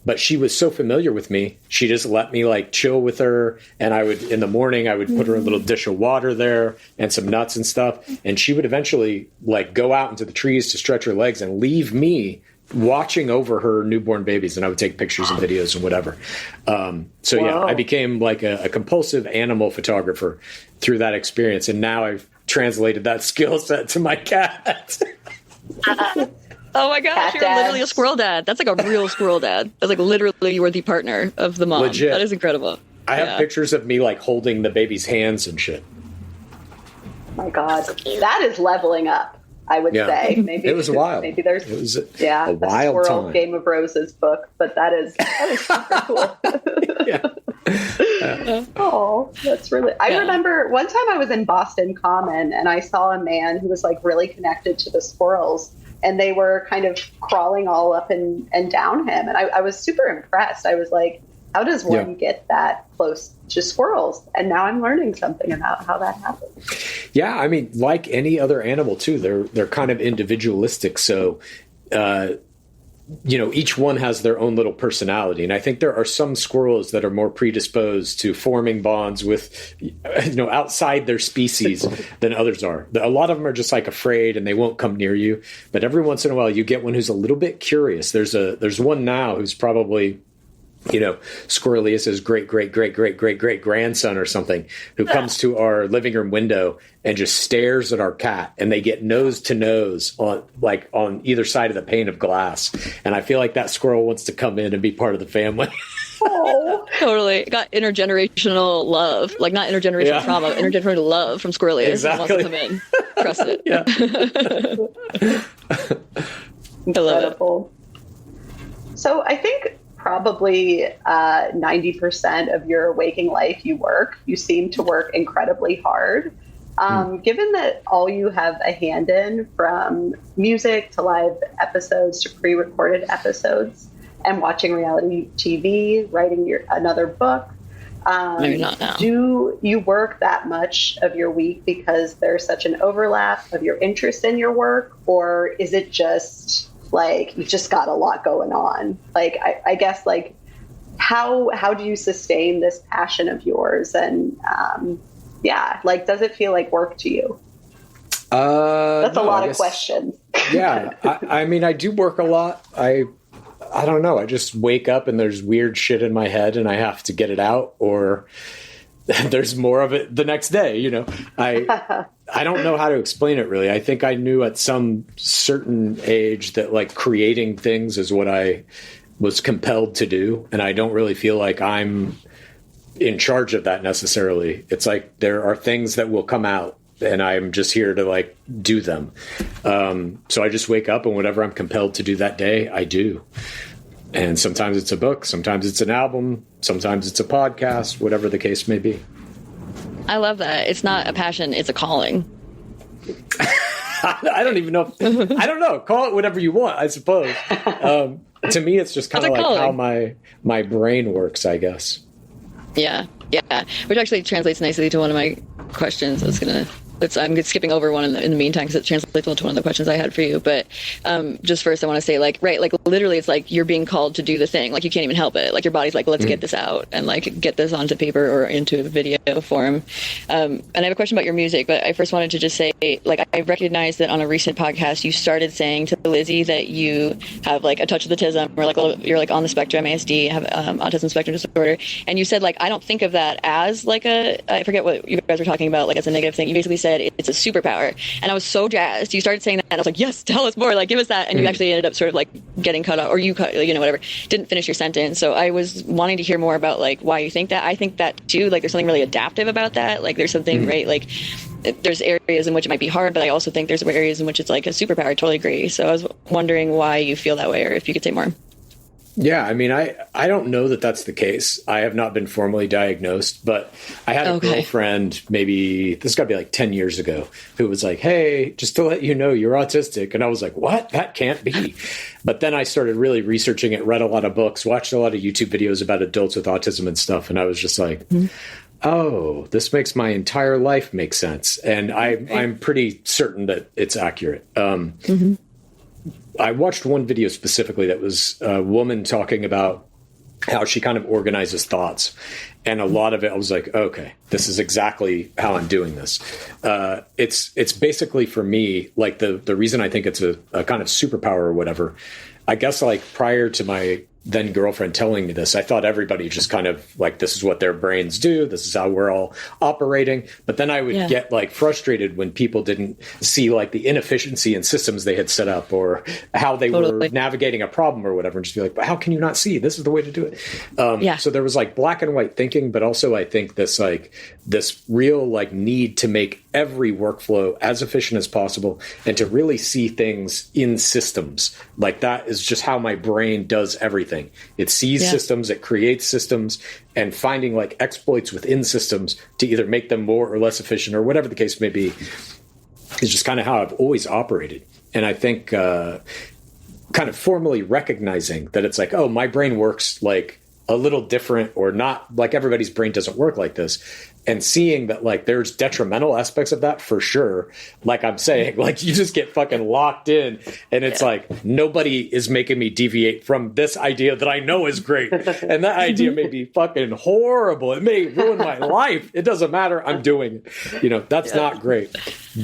[SPEAKER 4] But she was so familiar with me. She just let me like chill with her. And in the morning, I would put her a little dish of water there and some nuts and stuff. And she would eventually like go out into the trees to stretch her legs and leave me watching over her newborn babies. And I would take pictures and videos and whatever. Yeah, I became like a compulsive animal photographer through that experience. And now I've translated that skill set to my cat.
[SPEAKER 1] Oh my gosh,
[SPEAKER 3] Cat
[SPEAKER 1] you're
[SPEAKER 3] dad.
[SPEAKER 1] literally a squirrel dad. That's like a real squirrel dad. That's like literally you are the partner of the mom.
[SPEAKER 4] Legit.
[SPEAKER 1] That is incredible.
[SPEAKER 4] I have pictures of me like holding the baby's hands and shit.
[SPEAKER 3] My God, that is leveling up. I would say maybe
[SPEAKER 4] it was wild.
[SPEAKER 3] Maybe there's
[SPEAKER 4] a wild
[SPEAKER 3] Squirrel
[SPEAKER 4] time.
[SPEAKER 3] Game of Roses book, but that is super cool. Oh, that's really. I remember one time I was in Boston Common and I saw a man who was like really connected to the squirrels, and they were kind of crawling all up and down him, and I was super impressed. I was like, how does one get that close to squirrels? And now I'm learning something about how that happens.
[SPEAKER 4] Yeah, I mean, like any other animal too, they're kind of individualistic. So, each one has their own little personality. And I think there are some squirrels that are more predisposed to forming bonds with, outside their species than others are. A lot of them are just like afraid and they won't come near you. But every once in a while you get one who's a little bit curious. There's one now who's probably, Squirrelius's great grandson or something, who comes to our living room window and just stares at our cat, and they get nose to nose on either side of the pane of glass. And I feel like that squirrel wants to come in and be part of the family.
[SPEAKER 3] Oh,
[SPEAKER 1] Totally. Got intergenerational love. Like not intergenerational trauma, intergenerational love from Squirrelius.
[SPEAKER 4] Exactly.
[SPEAKER 1] Wants to come in. Trust it.
[SPEAKER 4] Yeah.
[SPEAKER 1] I love it.
[SPEAKER 3] So I think probably 90% of your waking life you work. You seem to work incredibly hard. Given that all you have a hand in, from music to live episodes to pre-recorded episodes, and watching reality TV, writing another book,
[SPEAKER 1] Maybe not now.
[SPEAKER 3] do you work that much of your week because there's such an overlap of your interest in your work, or is it just like you've just got a lot going on? Like, I guess, like, how do you sustain this passion of yours? And does it feel like work to you? That's a lot of questions.
[SPEAKER 4] Yeah, I mean, I do work a lot. I don't know. I just wake up and there's weird shit in my head and I have to get it out, or there's more of it the next day. I don't know how to explain it really. I think I knew at some certain age that like creating things is what I was compelled to do. And I don't really feel like I'm in charge of that necessarily. It's like there are things that will come out and I'm just here to like do them. So I just wake up and whatever I'm compelled to do that day, I do. And sometimes it's a book, sometimes it's an album, sometimes it's a podcast, whatever the case may be.
[SPEAKER 1] I love that. It's not a passion, it's a calling.
[SPEAKER 4] I don't even know. I don't know. Call it whatever you want, I suppose. To me, it's just kind of like how my brain works, I guess.
[SPEAKER 1] Yeah. Which actually translates nicely to one of my questions. I'm skipping over one in the meantime because it translates well to one of the questions I had for you. But just first, I want to say, literally, it's like you're being called to do the thing. Like, you can't even help it. Like, your body's like, let's get this out and like get this onto paper or into video form. And I have a question about your music, but I first wanted to just say, like, I recognized that on a recent podcast, you started saying to Lizzie that you have like a touch of autism, or like you're like on the spectrum, ASD, have autism spectrum disorder. And you said, like, I don't think of that as like I forget what you guys were talking about, like as a negative thing. You basically said it's a superpower, and I was so jazzed. You started saying that and I was like, yes, tell us more, like give us that. And you actually ended up sort of like getting cut off, or you cut, whatever, didn't finish your sentence. So I was wanting to hear more about like why you think that. I think that too, like there's something really adaptive about that. Like there's something right, like there's areas in which it might be hard, but I also think there's areas in which it's like a superpower. I totally agree. So I was wondering why you feel that way, or if you could say more.
[SPEAKER 4] Yeah, I mean, I don't know that that's the case. I have not been formally diagnosed, but I had a girlfriend, maybe this got to be like 10 years ago, who was like, hey, just to let you know, you're autistic. And I was like, what? That can't be. But then I started really researching it, read a lot of books, watched a lot of YouTube videos about adults with autism and stuff. And I was just like, oh, this makes my entire life make sense. And I'm pretty certain that it's accurate. I watched one video specifically that was a woman talking about how she kind of organizes thoughts. And a lot of it, I was like, okay, this is exactly how I'm doing this. It's basically for me, like the reason I think it's a kind of superpower or whatever, I guess like prior to my then girlfriend telling me this, I thought everybody just kind of like, this is what their brains do. This is how we're all operating. But then I would get like frustrated when people didn't see like the inefficiency in systems they had set up or how they were navigating a problem or whatever, and just be like, but how can you not see? This is the way to do it. So there was like black and white thinking, but also I think this real like need to make every workflow as efficient as possible and to really see things in systems. Like that is just how my brain does everything. It sees systems, it creates systems, and finding like exploits within systems to either make them more or less efficient or whatever the case may be is just kind of how I've always operated. And I think kind of formally recognizing that it's like, oh, my brain works like a little different or not, like everybody's brain doesn't work like this. And seeing that like there's detrimental aspects of that for sure. Like I'm saying, like you just get fucking locked in and it's like nobody is making me deviate from this idea that I know is great. And that idea may be fucking horrible. It may ruin my life. It doesn't matter. I'm doing it. You know, that's not great.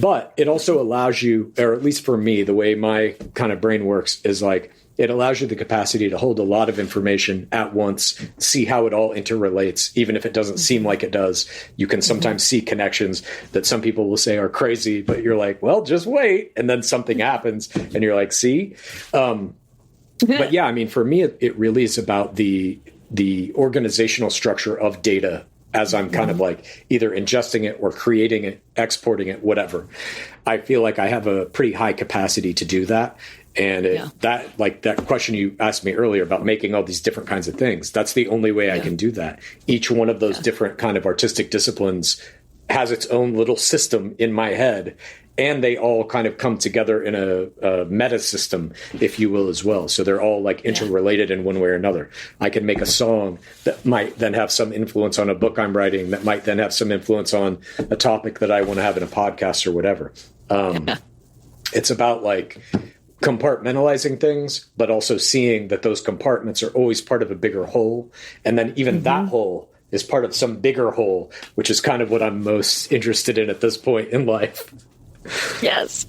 [SPEAKER 4] But it also allows you, or at least for me, the way my kind of brain works is like, it allows you the capacity to hold a lot of information at once, see how it all interrelates, even if it doesn't seem like it does. You can sometimes see connections that some people will say are crazy, but you're like, well, just wait. And then something happens and you're like, see? But yeah, I mean, for me, it really is about the organizational structure of data as I'm kind of like either ingesting it or creating it, exporting it, whatever. I feel like I have a pretty high capacity to do that. And that question you asked me earlier about making all these different kinds of things, that's the only way I can do that. Each one of those different kind of artistic disciplines has its own little system in my head, and they all kind of come together in a meta system, if you will, as well. So they're all like interrelated in one way or another. I can make a song that might then have some influence on a book I'm writing, that might then have some influence on a topic that I want to have in a podcast or whatever. It's about like compartmentalizing things, but also seeing that those compartments are always part of a bigger whole. And then even that whole is part of some bigger whole, which is kind of what I'm most interested in at this point in life.
[SPEAKER 1] Yes.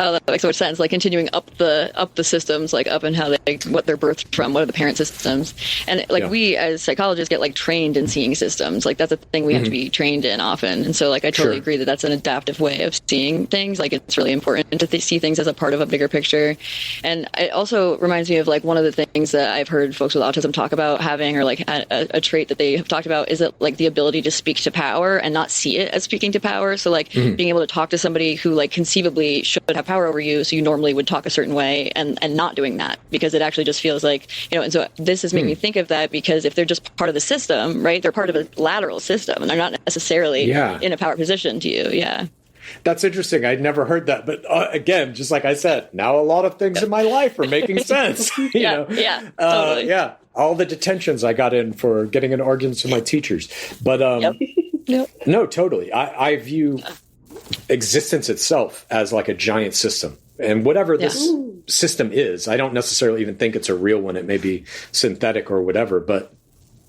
[SPEAKER 1] Oh, that makes so much sense. Like continuing up the systems, like up and how what they're birthed from, what are the parent systems, and like we as psychologists get like trained in seeing systems. Like that's a thing we have to be trained in often. And so like I totally agree that that's an adaptive way of seeing things. Like it's really important to see things as a part of a bigger picture. And it also reminds me of like one of the things that I've heard folks with autism talk about having, or like a trait that they have talked about, is that like the ability to speak to power and not see it as speaking to power. So like being able to talk to somebody who like conceivably should have power over you, so you normally would talk a certain way, and not doing that because it actually just feels like, you know. And so this has made me think of that, because if they're just part of the system, right, they're part of a lateral system and they're not necessarily in a power position to you.
[SPEAKER 4] That's interesting. I'd never heard that, but again, just like I said, now a lot of things in my life are making sense. you know?
[SPEAKER 1] Totally.
[SPEAKER 4] All the detentions I got in for getting in arguments with my teachers, but no, totally. I view existence itself as like a giant system, and whatever this system is, I don't necessarily even think it's a real one. It may be synthetic or whatever, but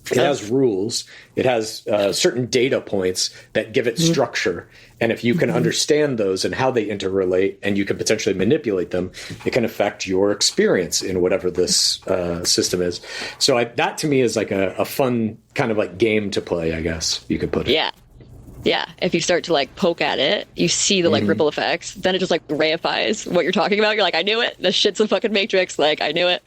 [SPEAKER 4] it has rules. It has certain data points that give it structure. And if you can understand those and how they interrelate, and you can potentially manipulate them, it can affect your experience in whatever this system is. So that to me is like a fun kind of like game to play, I guess you could put it.
[SPEAKER 1] Yeah, if you start to like poke at it, you see the like ripple effects. Then it just like reifies what you're talking about. You're like, I knew it. This shit's a fucking matrix. Like, I knew it.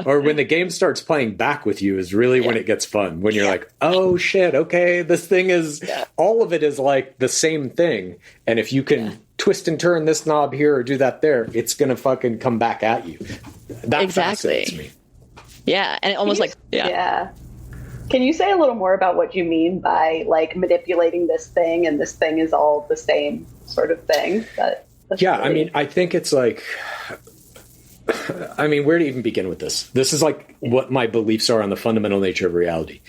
[SPEAKER 4] Or when the game starts playing back with you is really when it gets fun. When you're like, oh shit, okay, this thing is all of it is like the same thing. And if you can twist and turn this knob here or do that there, it's gonna fucking come back at you. That fascinates me.
[SPEAKER 1] Yeah. And almost like,
[SPEAKER 3] Yeah. Can you say a little more about what you mean by like manipulating this thing and this thing is all the same sort of thing?
[SPEAKER 4] Yeah, really... I mean, I think it's like, I mean, where to even begin with this? This is like what my beliefs are on the fundamental nature of reality.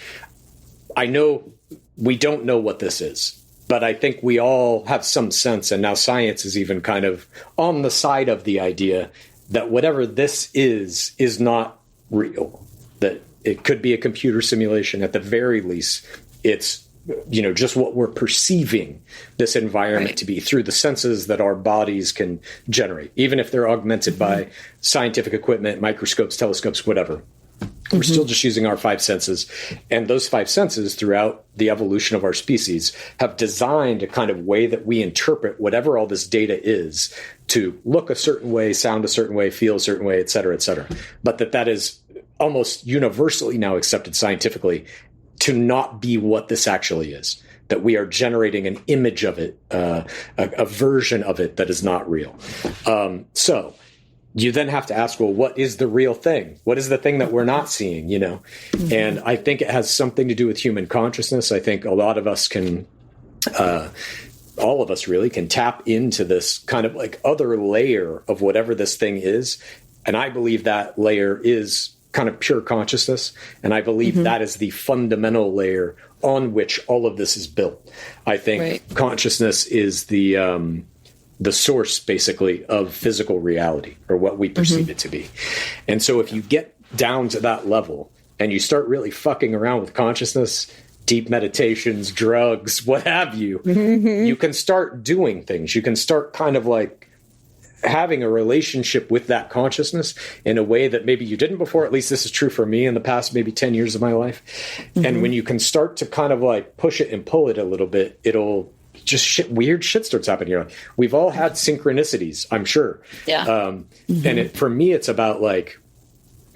[SPEAKER 4] I know we don't know what this is, but I think we all have some sense, and now science is even kind of on the side of the idea that whatever this is not real, that it could be a computer simulation. At the very least, it's, you know, just what we're perceiving this environment to be through the senses that our bodies can generate, even if they're augmented by scientific equipment, microscopes, telescopes, whatever. We're still just using our five senses. And those five senses throughout the evolution of our species have designed a kind of way that we interpret whatever all this data is to look a certain way, sound a certain way, feel a certain way, et cetera, et cetera. But that is almost universally now accepted scientifically to not be what this actually is, that we are generating an image of it, a version of it that is not real. So you then have to ask, well, what is the real thing? What is the thing that we're not seeing, you know? And I think it has something to do with human consciousness. I think a lot of us can, all of us really can tap into this kind of like other layer of whatever this thing is. And I believe that layer is kind of pure consciousness. And I believe that is the fundamental layer on which all of this is built. I think consciousness is the source, basically, of physical reality, or what we perceive it to be. And so if you get down to that level and you start really fucking around with consciousness, deep meditations, drugs, what have you, you can start doing things. You can start kind of like having a relationship with that consciousness in a way that maybe you didn't before. At least this is true for me in the past maybe 10 years of my life. And when you can start to kind of like push it and pull it a little bit, it'll just weird shit starts happening here. We've all had synchronicities, I'm sure. Yeah. And for me, it's about like,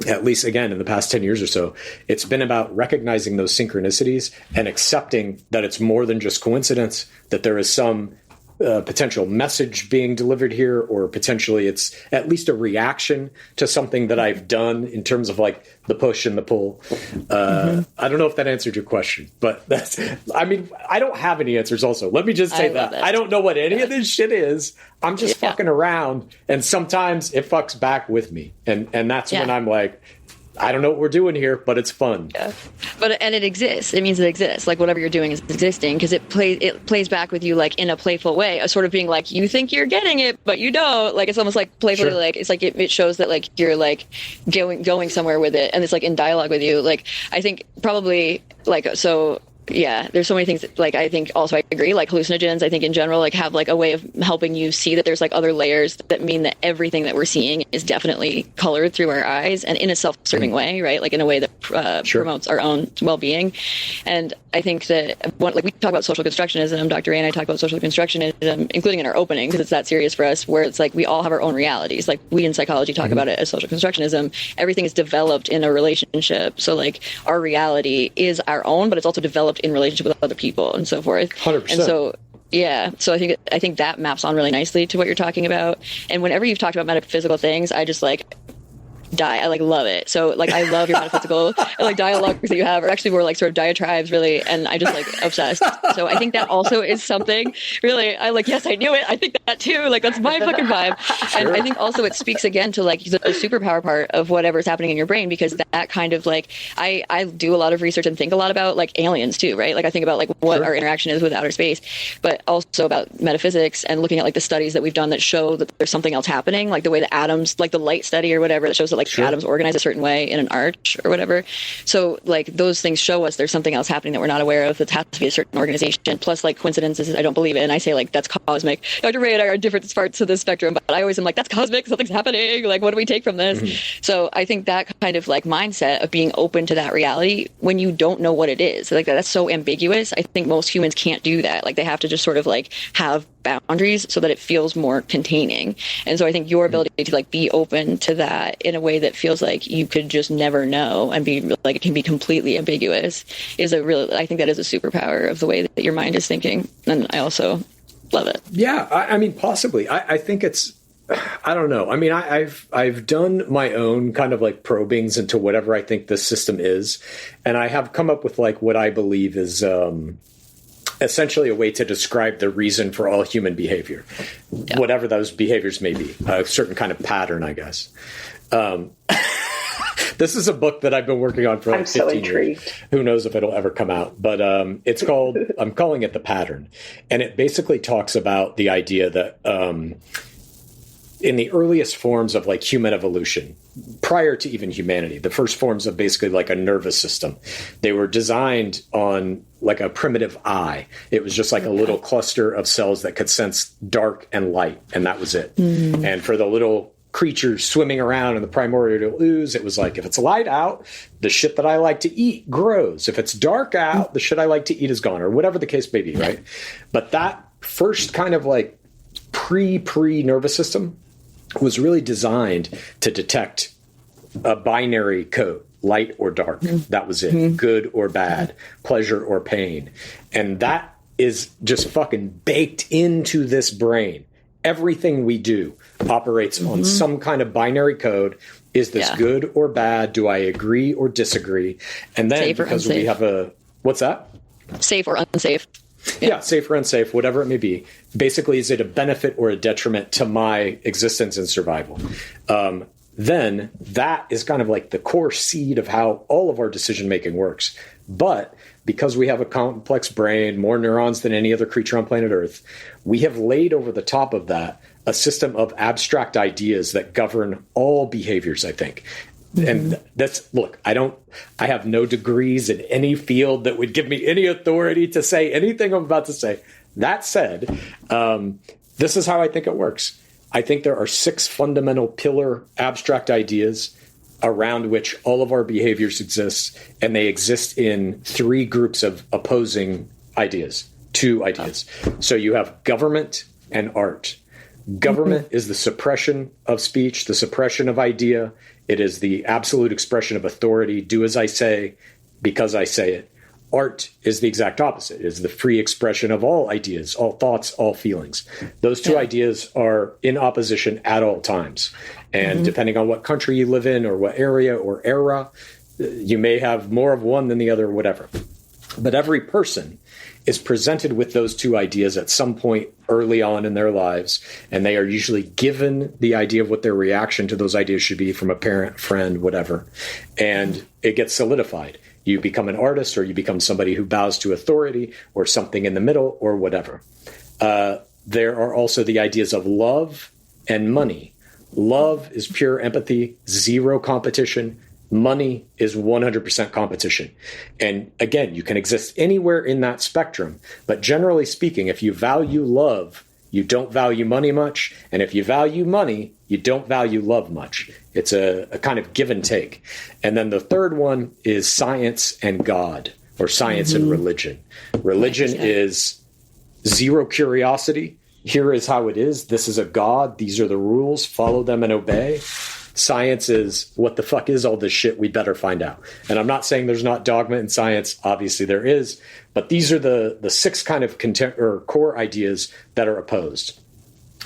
[SPEAKER 4] at least again, in the past 10 years or so, it's been about recognizing those synchronicities and accepting that it's more than just coincidence, that there is some potential message being delivered here, or potentially it's at least a reaction to something that I've done in terms of like the push and the pull. I don't know if that answered your question, but I mean, I don't have any answers also. Let me just say that. I don't know what any of this shit is. I'm just fucking around, and sometimes it fucks back with me. And that's when I'm like, I don't know what we're doing here, but it's fun. Yeah.
[SPEAKER 1] And it exists. It means it exists. Like whatever you're doing is existing, because it plays back with you like in a playful way, a sort of being like, you think you're getting it, but you don't. Like it's almost like playfully, like it's like it shows that like you're like going somewhere with it, and it's like in dialogue with you. Like I think probably like so. Yeah, there's so many things that, like, I think also I agree, like hallucinogens, I think in general, like have like a way of helping you see that there's like other layers that mean that everything that we're seeing is definitely colored through our eyes and in a self-serving way, right? Like in a way that promotes our own well-being. And I think that like we talk about social constructionism, Dr. Ray and I talk about social constructionism, including in our opening, because it's that serious for us, where it's like we all have our own realities. Like we in psychology talk about it as social constructionism. Everything is developed in a relationship. So like our reality is our own, but it's also developed in relationship with other people and so forth.
[SPEAKER 4] 100%.
[SPEAKER 1] And so so I think that maps on really nicely to what you're talking about. And whenever you've talked about metaphysical things, I just like die. I like love it. So like I love your metaphysical like dialogues that you have, or actually more like sort of diatribes, really. And I just like obsessed. So I think that also is something really. I like, yes, I knew it. I think that too. Like that's my fucking vibe. And I think also it speaks again to like the superpower part of whatever's happening in your brain, because that kind of like I do a lot of research and think a lot about like aliens too, right? Like I think about like what our interaction is with outer space, but also about metaphysics and looking at like the studies that we've done that show that there's something else happening, like the way the atoms, like the light study or whatever, that shows that like atoms organize a certain way in an arch or whatever. So like those things show us there's something else happening that we're not aware of, that has to be a certain organization. Plus like coincidences, I don't believe it. And I say like, that's cosmic. Dr. Ray and I are different parts of the spectrum, but I always am like, that's cosmic, something's happening. Like, what do we take from this? So I think that kind of like mindset of being open to that reality when you don't know what it is, like that's so ambiguous. I think most humans can't do that. Like they have to just sort of like have boundaries so that it feels more containing. And so I think your ability to like be open to that in a way that feels like you could just never know and be like it can be completely ambiguous is I think that is a superpower of the way that your mind is thinking. And I also love it.
[SPEAKER 4] Yeah, I mean, possibly. I think it's I don't know. I mean, I've done my own kind of like probings into whatever I think this system is, and I have come up with like what I believe is essentially a way to describe the reason for all human behavior, whatever those behaviors may be, a certain kind of pattern, I guess. This is a book that I've been working on for like 15 years. Who knows if it'll ever come out, but it's called, I'm calling it The Pattern. And it basically talks about the idea that in the earliest forms of like human evolution, prior to even humanity, the first forms of basically like a nervous system, they were designed on like a primitive eye. It was just like a little cluster of cells that could sense dark and light, and that was it. And for the little creatures swimming around in the primordial ooze, it was like, if it's light out, the shit that I like to eat grows. If it's dark out, the shit I like to eat is gone, or whatever the case may be, right? But that first kind of like pre-nervous system was really designed to detect a binary code, light or dark. That was it. Good or bad, pleasure or pain. And that is just fucking baked into this brain. Everything we do operates on some kind of binary code. Is this good or bad? Do I agree or disagree? And then because we have a, what's that?
[SPEAKER 1] Safe or unsafe.
[SPEAKER 4] Yeah, safe or unsafe, whatever it may be. Basically, is it a benefit or a detriment to my existence and survival? Then that is kind of like the core seed of how all of our decision-making works. But because we have a complex brain, more neurons than any other creature on planet Earth, we have laid over the top of that a system of abstract ideas that govern all behaviors, I think. And that's, look, I have no degrees in any field that would give me any authority to say anything I'm about to say. That said, this is how I think it works. I think there are 6 fundamental pillar abstract ideas around which all of our behaviors exist, and they exist in 3 groups of opposing ideas, 2 ideas. So you have government and art. Government is the suppression of speech, the suppression of idea. It is the absolute expression of authority. Do as I say, because I say it. Art is the exact opposite. It is the free expression of all ideas, all thoughts, all feelings. Those 2 ideas are in opposition at all times. And depending on what country you live in or what area or era, you may have more of one than the other, whatever. But every person is presented with those 2 ideas at some point early on in their lives, and they are usually given the idea of what their reaction to those ideas should be from a parent, friend, whatever. And it gets solidified. You become an artist, or you become somebody who bows to authority, or something in the middle, or whatever. There are also the ideas of love and money. Love is pure empathy, 0 competition. Money is 100% competition. And again, you can exist anywhere in that spectrum. But generally speaking, if you value love, you don't value money much. And if you value money, you don't value love much. It's a kind of give and take. And then the third one is science and God, or science and religion. Religion is 0 curiosity. Here is how it is. This is a God. These are the rules. Follow them and obey. Science is, what the fuck is all this shit? We better find out. And I'm not saying there's not dogma in science. Obviously there is. But these are the 6 kind of core ideas that are opposed.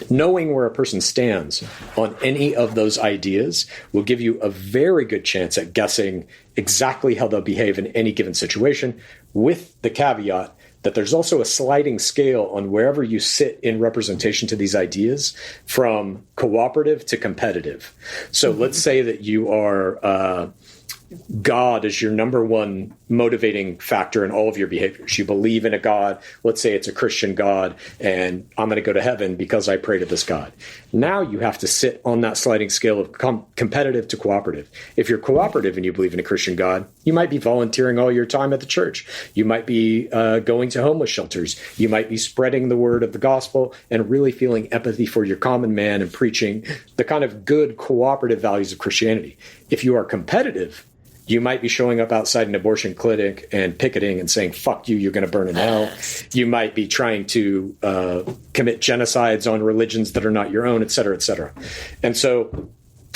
[SPEAKER 4] Knowing where a person stands on any of those ideas will give you a very good chance at guessing exactly how they'll behave in any given situation, with the caveat that there's also a sliding scale on wherever you sit in representation to these ideas, from cooperative to competitive. So let's say that you are God is your number one motivating factor in all of your behaviors. You believe in a God. Let's say it's a Christian God, and I'm going to go to heaven because I pray to this God. Now you have to sit on that sliding scale of competitive to cooperative. If you're cooperative and you believe in a Christian God, you might be volunteering all your time at the church. You might be going to homeless shelters. You might be spreading the word of the gospel and really feeling empathy for your common man and preaching the kind of good cooperative values of Christianity. If you are competitive, you might be showing up outside an abortion clinic and picketing and saying, fuck you, you're going to burn in hell. You might be trying to commit genocides on religions that are not your own, et cetera, et cetera. And so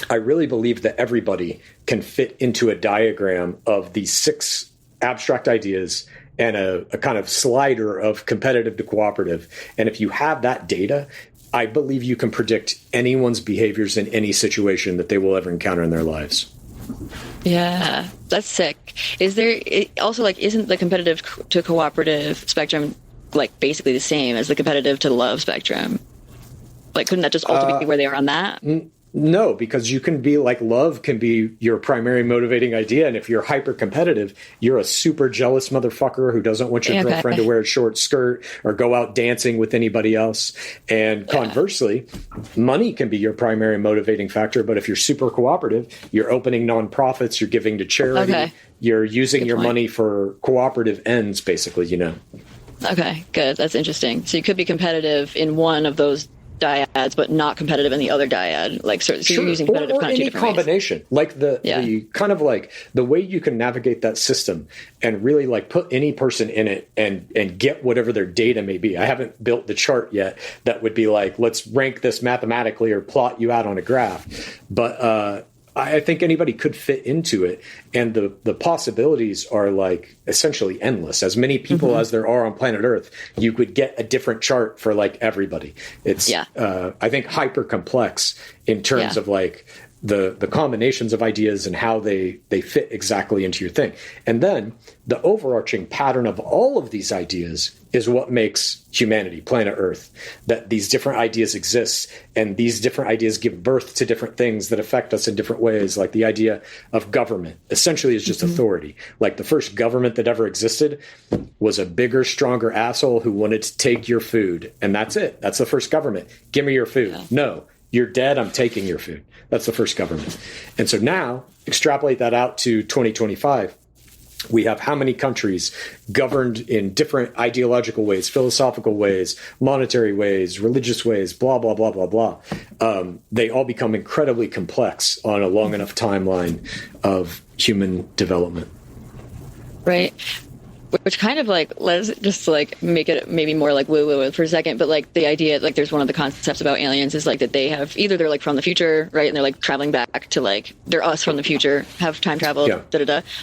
[SPEAKER 4] I really believe that everybody can fit into a diagram of these 6 abstract ideas and a kind of slider of competitive to cooperative. And if you have that data, I believe you can predict anyone's behaviors in any situation that they will ever encounter in their lives.
[SPEAKER 1] Yeah, that's sick. Is there also like, isn't the competitive to cooperative spectrum like basically the same as the competitive to love spectrum? Like, couldn't that just ultimately be where they are on that?
[SPEAKER 4] No, because you can be like, love can be your primary motivating idea. And if you're hyper competitive, you're a super jealous motherfucker who doesn't want your girlfriend to wear a short skirt or go out dancing with anybody else. And conversely, money can be your primary motivating factor. But if you're super cooperative, you're opening nonprofits, you're giving to charity, you're using your money for cooperative ends, basically, you know.
[SPEAKER 1] Okay, good. That's interesting. So you could be competitive in one of those dyads, but not competitive in the other dyad. Like, so you're using competitive kind of two different
[SPEAKER 4] combination.
[SPEAKER 1] Ways.
[SPEAKER 4] Like the kind of like the way you can navigate that system and really like put any person in it and get whatever their data may be. I haven't built the chart yet that would be like, let's rank this mathematically or plot you out on a graph. But I think anybody could fit into it, and the possibilities are like essentially endless. As many people as there are on planet Earth, you could get a different chart for like everybody. It's I think hyper complex in terms of like the combinations of ideas and how they fit exactly into your thing. And then the overarching pattern of all of these ideas is what makes humanity, planet Earth, that these different ideas exist, and these different ideas give birth to different things that affect us in different ways. Like the idea of government essentially is just authority. Like the first government that ever existed was a bigger, stronger asshole who wanted to take your food. And that's it. That's the first government. Give me your food. Yeah. No, you're dead. I'm taking your food. That's the first government. And so now extrapolate that out to 2025. We have how many countries governed in different ideological ways, philosophical ways, monetary ways, religious ways, blah, blah, blah, blah, blah. They all become incredibly complex on a long enough timeline of human development.
[SPEAKER 1] Right. Which kind of like, let's just like make it maybe more like woo-woo for a second, but like the idea, like there's one of the concepts about aliens is like that they have, either they're like from the future, right, and they're like traveling back to like, they're us from the future, have time travel,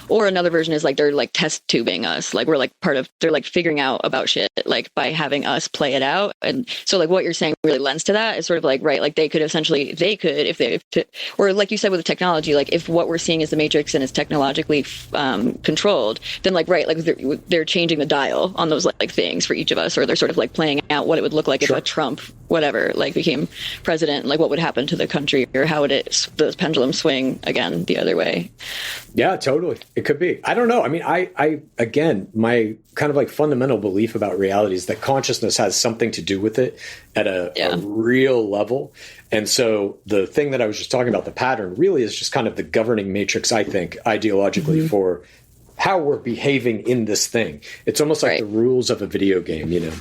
[SPEAKER 1] or another version is like they're like test tubing us, like we're like part of, they're like figuring out about shit, like by having us play it out. And so like what you're saying really lends to that is sort of like, right, like they could essentially, if they, or like you said with the technology, like if what we're seeing is the Matrix and is technologically controlled, then like, right, like they're changing the dial on those like things for each of us, or they're sort of like playing out what it would look like if a Trump whatever like became president, and like what would happen to the country, or how would it the pendulum swing again the other way.
[SPEAKER 4] Yeah, totally. It could be. I don't know. I mean, I again, my kind of like fundamental belief about reality is that consciousness has something to do with it at a real level. And so the thing that I was just talking about, the pattern, really is just kind of the governing matrix, I think, ideologically for how we're behaving in this thing. It's almost like the rules of a video game, you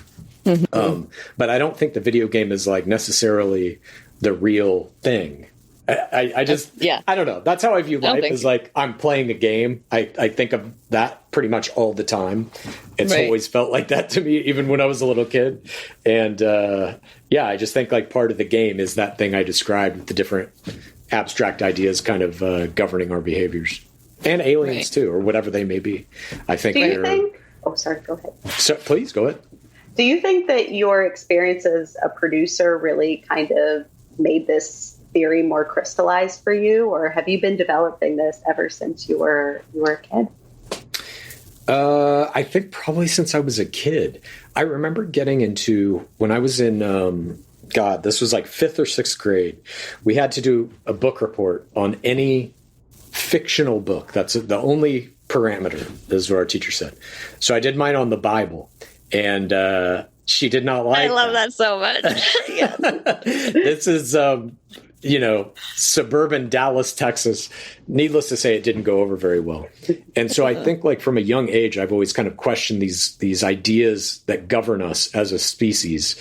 [SPEAKER 4] know? But I don't think the video game is like necessarily the real thing. I just, I don't know. That's how I view life, is like, I'm playing a game. I think of that pretty much all the time. It's always felt like that to me, even when I was a little kid. And I just think like part of the game is that thing I described, with the different abstract ideas kind of governing our behaviors. And aliens too, or whatever they may be. I think.
[SPEAKER 3] Do you think? Oh, sorry. Go ahead.
[SPEAKER 4] So, please go ahead.
[SPEAKER 3] Do you think that your experience as a producer really kind of made this theory more crystallized for you, or have you been developing this ever since you were a kid?
[SPEAKER 4] I think probably since I was a kid. I remember getting into, when I was in this was like 5th or 6th grade. We had to do a book report on any fictional book. That's the only parameter, is what our teacher said. So I did mine on the Bible, and she did not like it. I
[SPEAKER 1] love that so much.
[SPEAKER 4] This is suburban Dallas, Texas. Needless to say, it didn't go over very well. And so I think like from a young age, I've always kind of questioned these ideas that govern us as a species,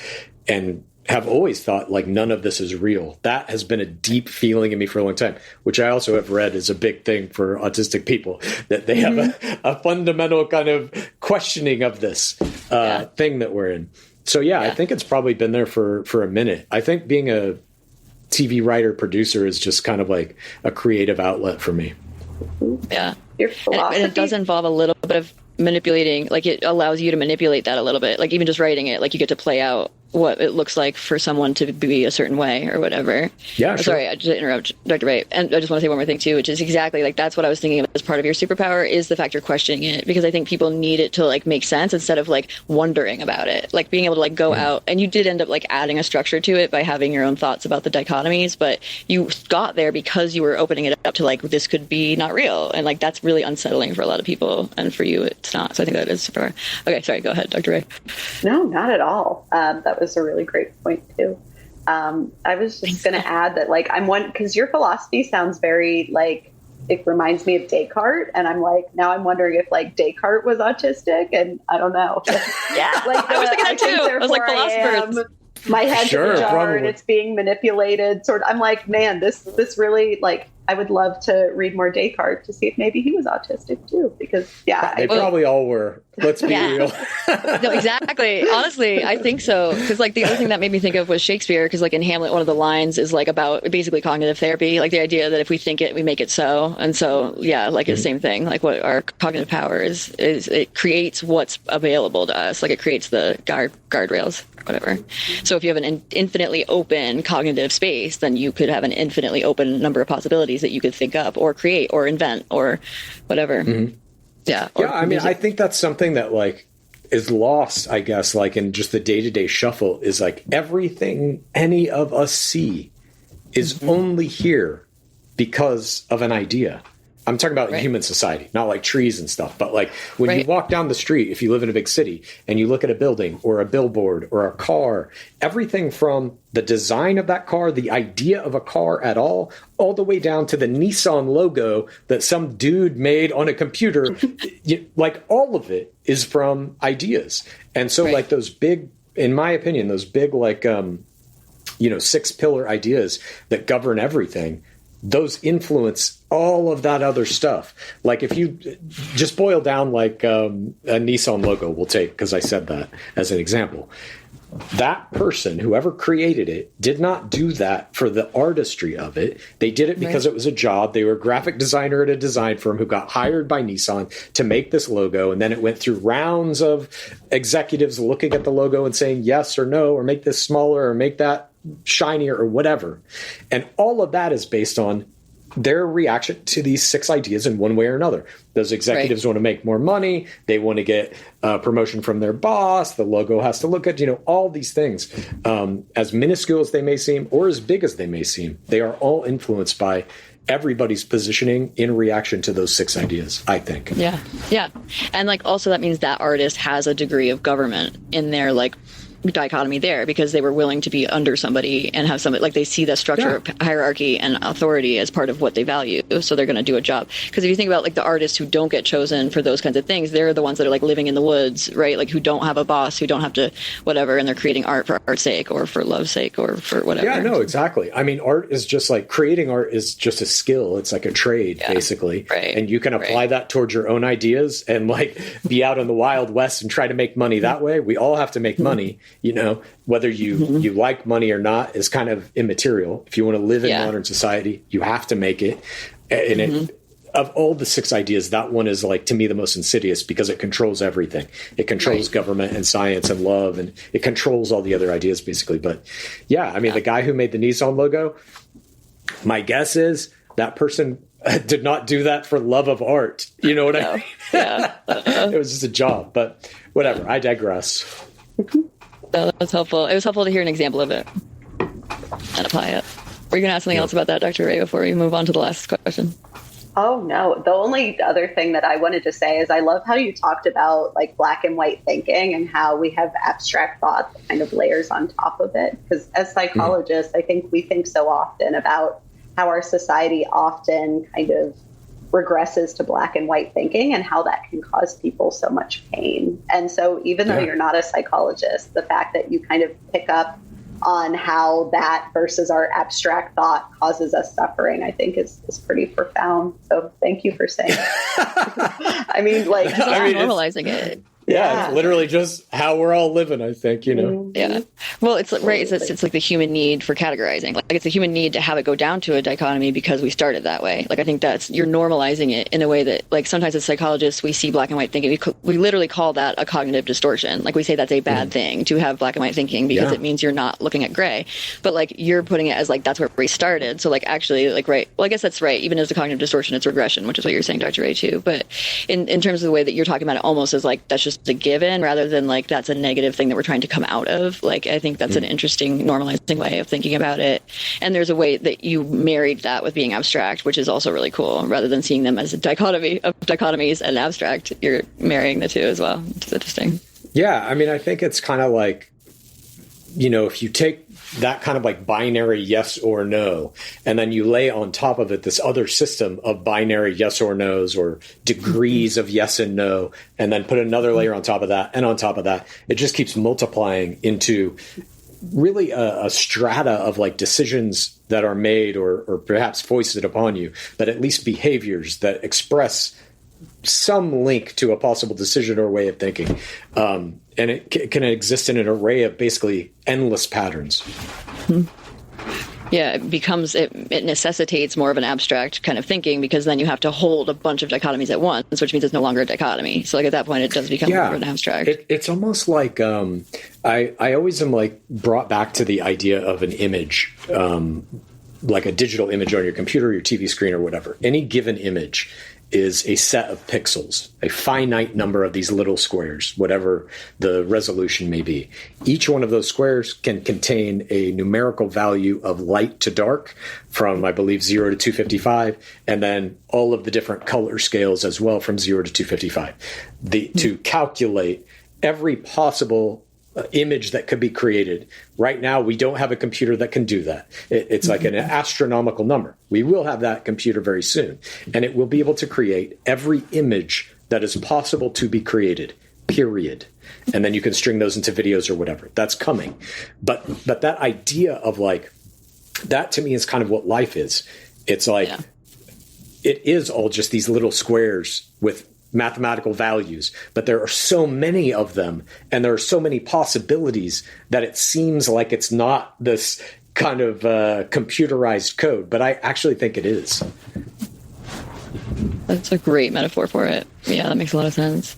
[SPEAKER 4] and have always thought like none of this is real. That has been a deep feeling in me for a long time, which I also have read is a big thing for autistic people, that they have a fundamental kind of questioning of this thing that we're in. So I think it's probably been there for a minute. I think being a TV writer, producer is just kind of like a creative outlet for me.
[SPEAKER 1] Yeah.
[SPEAKER 3] Your philosophy.
[SPEAKER 1] And it does involve a little bit of manipulating, like it allows you to manipulate that a little bit, like even just writing it, like you get to play out what it looks like for someone to be a certain way or whatever.
[SPEAKER 4] Yeah, sure.
[SPEAKER 1] Sorry, I just interrupt, Dr. Ray. And I just want to say one more thing too, which is exactly like that's what I was thinking of as part of your superpower is the fact you're questioning it, because I think people need it to like make sense instead of like wondering about it, like being able to like go out. And you did end up like adding a structure to it by having your own thoughts about the dichotomies, but you got there because you were opening it up to like this could be not real, and like that's really unsettling for a lot of people, and for you it's not. So I think that is superpower. Okay, sorry, go ahead, Dr. Ray.
[SPEAKER 3] No, not at all. That was a really great point too. I was just going to add that, like, because your philosophy sounds very like it reminds me of Descartes, and I'm like, now I'm wondering if like Descartes was autistic, and I don't know.
[SPEAKER 1] Yeah, like I was thinking that too. I was like philosophers.
[SPEAKER 3] My head's
[SPEAKER 4] Sure,
[SPEAKER 3] in a jar
[SPEAKER 4] probably.
[SPEAKER 3] and it's being manipulated. I'm like, man, this really like. I would love to read more Descartes to see if maybe he was autistic too, because
[SPEAKER 4] They probably all were. Let's be real.
[SPEAKER 1] No, exactly. Honestly, I think so. Because like the other thing that made me think of was Shakespeare. Because like in Hamlet, one of the lines is like about basically cognitive therapy, like the idea that if we think it, we make it so. And so, yeah, like the same thing. Like what our cognitive power is it creates what's available to us. Like it creates the guardrails, whatever. So if you have an infinitely open cognitive space, then you could have an infinitely open number of possibilities that you could think up or create or invent or whatever.
[SPEAKER 4] Mm-hmm.
[SPEAKER 1] Yeah.
[SPEAKER 4] Yeah, I mean, I think that's something that like is lost, I guess, like in just the day-to-day shuffle is like everything any of us see is only here because of an idea. I'm talking about human society, not like trees and stuff, but like when you walk down the street, if you live in a big city and you look at a building or a billboard or a car, everything from the design of that car, the idea of a car at all the way down to the Nissan logo that some dude made on a computer, like all of it is from ideas. And so like those big, in my opinion, those big like, 6 pillar ideas that govern everything, those influence all of that other stuff. Like if you just boil down like a Nissan logo, we'll take, because I said that as an example. That person, whoever created it, did not do that for the artistry of it. They did it because it was a job. They were a graphic designer at a design firm who got hired by Nissan to make this logo. And then it went through rounds of executives looking at the logo and saying yes or no, or make this smaller or make that shinier or whatever. And all of that is based on their reaction to these 6 ideas in one way or another. Those executives want to make more money. They want to get a promotion from their boss. The logo has to look at, all these things. As minuscule as they may seem or as big as they may seem, they are all influenced by everybody's positioning in reaction to those 6 ideas, I think.
[SPEAKER 1] Yeah. Yeah. And like also that means that artist has a degree of government in their like dichotomy there, because they were willing to be under somebody and have somebody like they see the structure of hierarchy and authority as part of what they value, so they're going to do a job. Because if you think about like the artists who don't get chosen for those kinds of things, they're the ones that are like living in the woods, right? Like who don't have a boss, who don't have to whatever, and they're creating art for art's sake or for love's sake or for whatever.
[SPEAKER 4] Yeah, no, exactly. I mean, art is just like creating art is just a skill. It's like a trade, basically.
[SPEAKER 1] Right.
[SPEAKER 4] And you can apply that towards your own ideas and like be out in the Wild West and try to make money that way. We all have to make money, whether you like money or not is kind of immaterial. If you want to live in modern society, you have to make it. And of all the 6 ideas, that one is like, to me, the most insidious because it controls everything. It controls government and science and love, and it controls all the other ideas basically. But yeah, I mean, the guy who made the Nissan logo, my guess is that person did not do that for love of art. You know what I mean?
[SPEAKER 1] Yeah.
[SPEAKER 4] It was just a job, but whatever. I digress.
[SPEAKER 1] No, that's helpful. It was helpful to hear an example of it and apply it. Were you going to ask something else about that, Dr. Ray, before we move on to the last question?
[SPEAKER 3] Oh, no. The only other thing that I wanted to say is I love how you talked about like black and white thinking and how we have abstract thought that kind of layers on top of it. Because as psychologists, I think we think so often about how our society often kind of regresses to black and white thinking and how that can cause people so much pain. And so even though you're not a psychologist, the fact that you kind of pick up on how that versus our abstract thought causes us suffering, I think is pretty profound. So thank you for saying that. I mean, like,
[SPEAKER 1] normalizing it.
[SPEAKER 4] Yeah, it's literally just how we're all living, I think, you know?
[SPEAKER 1] Yeah. Well, it's right. It's like the human need for categorizing. Like it's a human need to have it go down to a dichotomy because we started that way. Like I think you're normalizing it in a way that, like, sometimes as psychologists, we see black and white thinking. We literally call that a cognitive distortion. Like we say that's a bad thing to have black and white thinking because it means you're not looking at gray. But like you're putting it as like that's where we started. So like actually like right. Well, I guess that's right. Even as a cognitive distortion, it's regression, which is what you're saying, Dr. Ray, too. But in terms of the way that you're talking about it, almost as like that's just a given rather than like that's a negative thing that we're trying to come out of. Like I think that's an interesting normalizing way of thinking about it. And there's a way that you married that with being abstract, which is also really cool. Rather than seeing them as a dichotomy of dichotomies and abstract, you're marrying the two as well, which is interesting.
[SPEAKER 4] Yeah, I mean, I think it's kind of like, you know, if you take that kind of like binary yes or no, and then you lay on top of it this other system of binary yes or no's or degrees of yes and no, and then put another layer on top of that and on top of that, it just keeps multiplying into really a strata of like decisions that are made or perhaps foisted upon you, but at least behaviors that express some link to a possible decision or way of thinking. And it can exist in an array of basically endless patterns.
[SPEAKER 1] Yeah, it necessitates more of an abstract kind of thinking because then you have to hold a bunch of dichotomies at once, which means it's no longer a dichotomy. So like at that point, it does become more of an abstract.
[SPEAKER 4] It's almost like I always am like brought back to the idea of an image, like a digital image on your computer, your TV screen or whatever. Any given image is a set of pixels, a finite number of these little squares, whatever the resolution may be. Each one of those squares can contain a numerical value of light to dark from, I believe, 0 to 255, and then all of the different color scales as well from 0 to 255. To calculate every possible image that could be created. Right now, we don't have a computer that can do that. It's like an astronomical number. We will have that computer very soon, and it will be able to create every image that is possible to be created, period. And then you can string those into videos or whatever. That's coming. But that idea of like, that to me is kind of what life is. It's like, it is all just these little squares with mathematical values, but there are so many of them and there are so many possibilities that it seems like it's not this kind of computerized code, but I actually think it is.
[SPEAKER 1] That's a great metaphor for it. Yeah, that makes a lot of sense.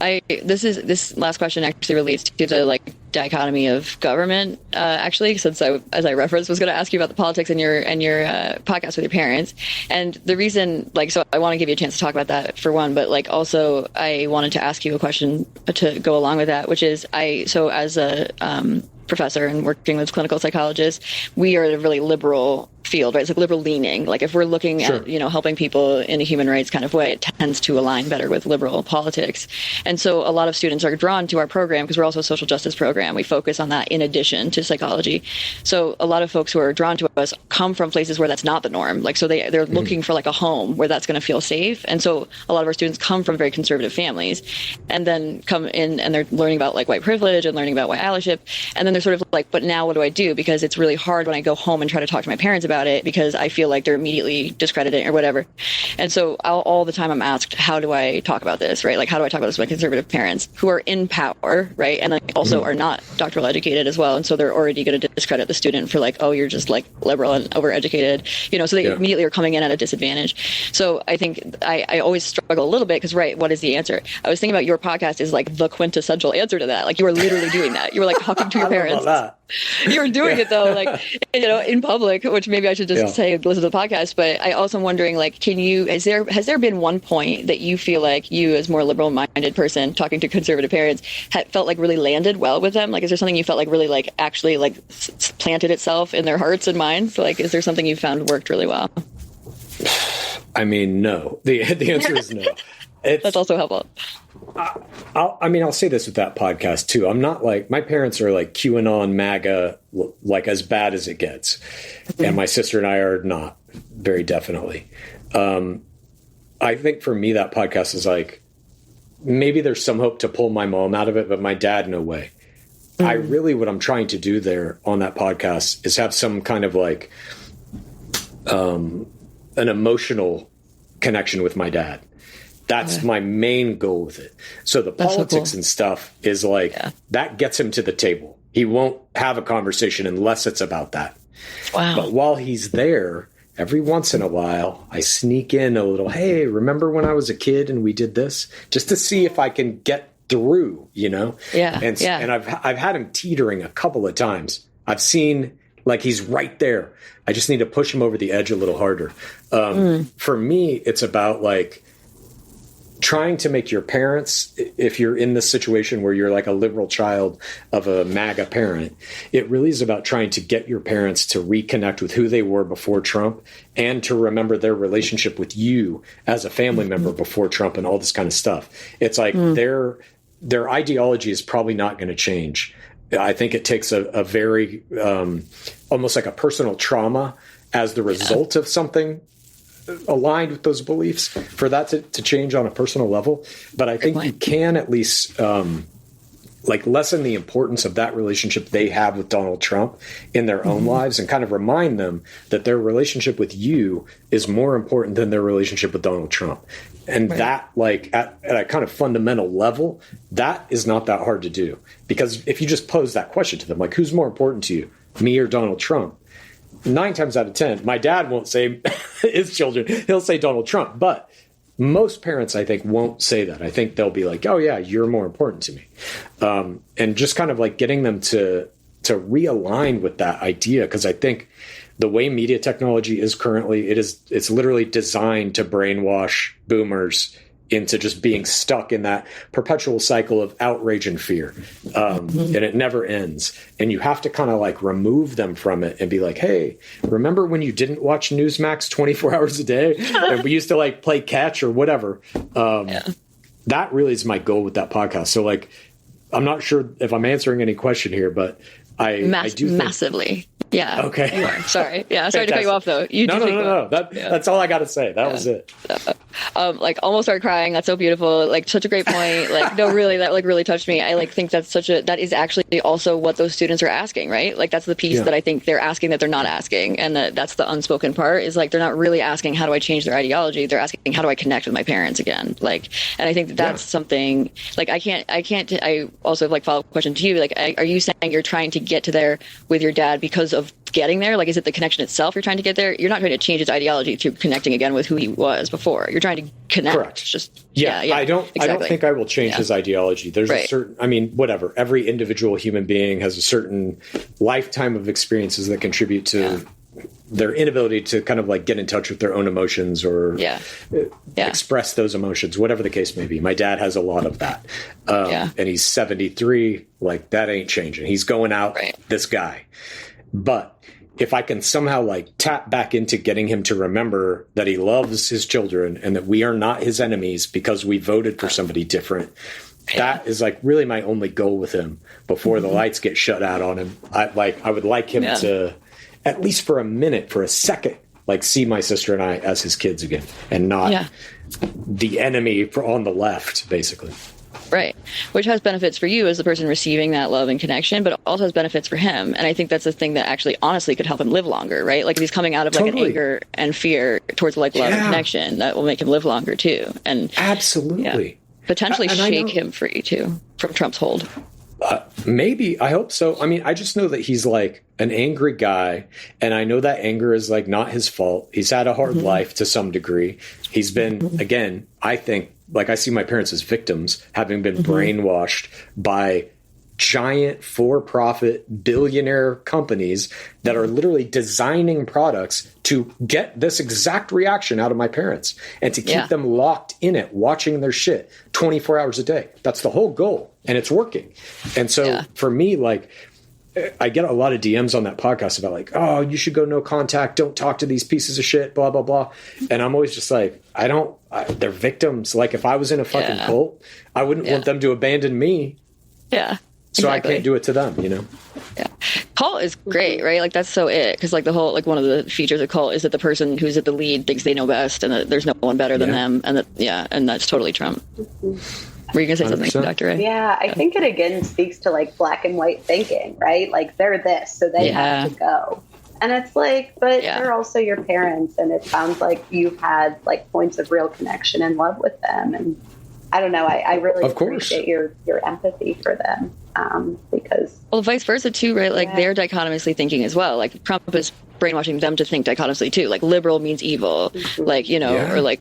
[SPEAKER 1] This last question actually relates to the like dichotomy of government. Actually, since as I referenced, was going to ask you about the politics in your podcast with your parents, and the reason, like, so I want to give you a chance to talk about that for one, but like also I wanted to ask you a question to go along with that, which is as a professor and working with clinical psychologists, we are a really liberal field, right? It's like liberal leaning. Like if we're looking at, helping people in a human rights kind of way, it tends to align better with liberal politics. And so a lot of students are drawn to our program because we're also a social justice program. We focus on that in addition to psychology. So a lot of folks who are drawn to us come from places where that's not the norm. Like, so they're looking for like a home where that's going to feel safe. And so a lot of our students come from very conservative families and then come in and they're learning about like white privilege and learning about white allyship. And then they're sort of like, but now what do I do? Because it's really hard when I go home and try to talk to my parents about it because I feel like they're immediately discrediting or whatever. And so all the time I'm asked, how do I talk about this, right? Like, how do I talk about this with my conservative parents who are in power, right? And then also are not doctoral educated as well. And so they're already going to discredit the student for like, oh, you're just like liberal and overeducated, so they immediately are coming in at a disadvantage. So I think I always struggle a little bit because, right, what is the answer? I was thinking about your podcast is like the quintessential answer to that. Like you are literally doing that. You were like talking to your parents. You were doing it though, like, in public, which maybe I should just say, listen to the podcast. But I also am wondering, like, has there been one point that you feel like you as more liberal minded person talking to conservative parents had felt like really landed well with them? Like, is there something you felt like really like actually like planted itself in their hearts and minds? Like, is there something you found worked really well?
[SPEAKER 4] I mean, no. The answer is no.
[SPEAKER 1] That's also helpful.
[SPEAKER 4] I'll say this with that podcast too. I'm not like, my parents are like QAnon MAGA, like as bad as it gets. And my sister and I are not, very definitely. I think for me, that podcast is like, maybe there's some hope to pull my mom out of it, but my dad, no way. I really, what I'm trying to do there on that podcast is have some kind of like, an emotional connection with my dad. That's my main goal with it. So the politics and stuff is like, that gets him to the table. He won't have a conversation unless it's about that.
[SPEAKER 1] Wow.
[SPEAKER 4] But while he's there, every once in a while, I sneak in a little, hey, remember when I was a kid and we did this? Just to see if I can get through, you know?
[SPEAKER 1] Yeah.
[SPEAKER 4] And I've had him teetering a couple of times. I've seen like he's right there. I just need to push him over the edge a little harder. For me, it's about like trying to make your parents, if you're in this situation where you're like a liberal child of a MAGA parent, it really is about trying to get your parents to reconnect with who they were before Trump and to remember their relationship with you as a family member before Trump and all this kind of stuff. It's like their ideology is probably not going to change. I think it takes a very, almost like a personal trauma as the result of something aligned with those beliefs for that to change on a personal level. But I think you can at least like lessen the importance of that relationship they have with Donald Trump in their own lives and kind of remind them that their relationship with you is more important than their relationship with Donald Trump. And that, like, at a kind of fundamental level, that is not that hard to do. Because if you just pose that question to them, like, who's more important to you, me or Donald Trump? 9 times out of 10, my dad won't say his children. He'll say Donald Trump. But most parents, I think, won't say that. I think they'll be like, oh, yeah, you're more important to me. And just kind of like getting them to realign with that idea. Because I think the way media technology is currently, it's literally designed to brainwash boomers into just being stuck in that perpetual cycle of outrage and fear. And it never ends. And you have to kind of like remove them from it and be like, hey, remember when you didn't watch Newsmax 24 hours a day and we used to like play catch or whatever? That really is my goal with that podcast. So like, I'm not sure if I'm answering any question here, but I do think,
[SPEAKER 1] massively. Yeah.
[SPEAKER 4] Okay.
[SPEAKER 1] You are. Sorry. Yeah. Sorry to cut you off though.
[SPEAKER 4] No. That's all I got to say. That was it.
[SPEAKER 1] Like almost started crying. That's so beautiful. Like such a great point. Like no, really, that like really touched me. I like think that is actually also what those students are asking, right? Like that's the piece that I think they're asking that they're not asking, and that's the unspoken part is like they're not really asking how do I change their ideology. They're asking how do I connect with my parents again. Like, and I think that's something like I also have like follow up question to you. Like, are you saying you're trying to get to there with your dad because of getting there? Like, is it the connection itself you're trying to get there? You're not trying to change his ideology through connecting again with who he was before. You're trying to connect.
[SPEAKER 4] Correct.
[SPEAKER 1] Just
[SPEAKER 4] I don't think I will change his ideology. There's a certain, I mean, whatever. Every individual human being has a certain lifetime of experiences that contribute to their inability to kind of like get in touch with their own emotions or express those emotions, whatever the case may be. My dad has a lot of that. And he's 73. Like that ain't changing. He's going out, this guy. But if I can somehow like tap back into getting him to remember that he loves his children and that we are not his enemies because we voted for somebody different, that is like really my only goal with him before the lights get shut out on him. I would like him to, at least for a minute, for a second, like see my sister and I as his kids again and not the enemy on the left, basically.
[SPEAKER 1] Right. Which has benefits for you as the person receiving that love and connection, but also has benefits for him. And I think that's the thing that actually honestly could help him live longer, right? Like if he's coming out of like an anger and fear towards like love and connection, that will make him live longer too. And
[SPEAKER 4] absolutely.
[SPEAKER 1] Potentially shake him free too from Trump's hold.
[SPEAKER 4] Maybe. I hope so. I mean, I just know that he's like an angry guy, and I know that anger is like not his fault. He's had a hard life to some degree. He's been, again, I think, like I see my parents as victims, having been brainwashed by giant for-profit billionaire companies that are literally designing products to get this exact reaction out of my parents and to keep them locked in it, watching their shit 24 hours a day. That's the whole goal, and it's working. And so for me, like, I get a lot of DMs on that podcast about like, oh, you should go no contact. Don't talk to these pieces of shit, blah, blah, blah. And I'm always just like, they're victims. Like if I was in a fucking cult, I wouldn't want them to abandon me.
[SPEAKER 1] Yeah.
[SPEAKER 4] So I can't do it to them, you know?
[SPEAKER 1] Yeah. Cult is great, right? Like that's so it. Because like the whole, like one of the features of cult is that the person who's at the lead thinks they know best and that there's no one better than them. And and that's totally Trump. Were you going to say 100%. Something, Dr. Ray?
[SPEAKER 3] Yeah, I think it again speaks to like black and white thinking, right? Like they're this, so they have to go. And it's like, but
[SPEAKER 1] Yeah.
[SPEAKER 3] they're also your parents, and it sounds like you've had like points of real connection and love with them. And I don't know, I really
[SPEAKER 4] Of course.
[SPEAKER 3] appreciate your empathy for them, because
[SPEAKER 1] Well, vice versa too, right? Like
[SPEAKER 3] Yeah.
[SPEAKER 1] they're dichotomously thinking as well. Like Trump is brainwashing them to think dichotomously too. Like liberal means evil, like, you know,
[SPEAKER 4] Yeah.
[SPEAKER 1] or like.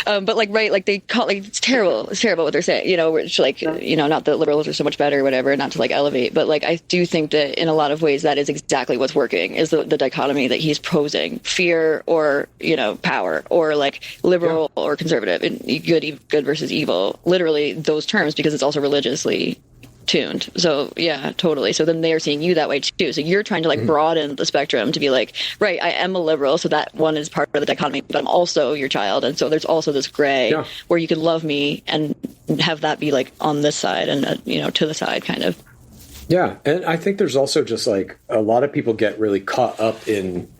[SPEAKER 1] But like, right, like they call, like, it's terrible what they're saying, you know, which like, you know, not that liberals are so much better or whatever, not to like elevate, but like, I do think that in a lot of ways that is exactly what's working, is the dichotomy that he's posing: fear or, you know, power, or like liberal or conservative, and good versus evil, literally those terms, because it's also religiously tuned. So yeah, totally. So then they're seeing you that way too. So you're trying to like broaden the spectrum to be like, right, I am a liberal, so that one is part of the dichotomy, but I'm also your child, and so there's also this gray where you can love me and have that be like on this side and you know, to the side kind of.
[SPEAKER 4] Yeah, and I think there's also just like a lot of people get really caught up in,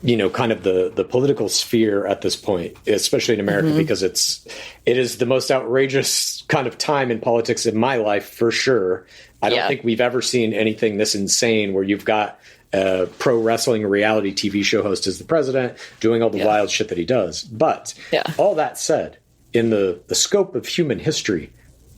[SPEAKER 4] you know, kind of the political sphere at this point, especially in America, because it is the most outrageous kind of time in politics in my life, for sure. I don't think we've ever seen anything this insane, where you've got a pro wrestling reality TV show host as the president doing all the wild shit that he does. But all that said, in the scope of human history,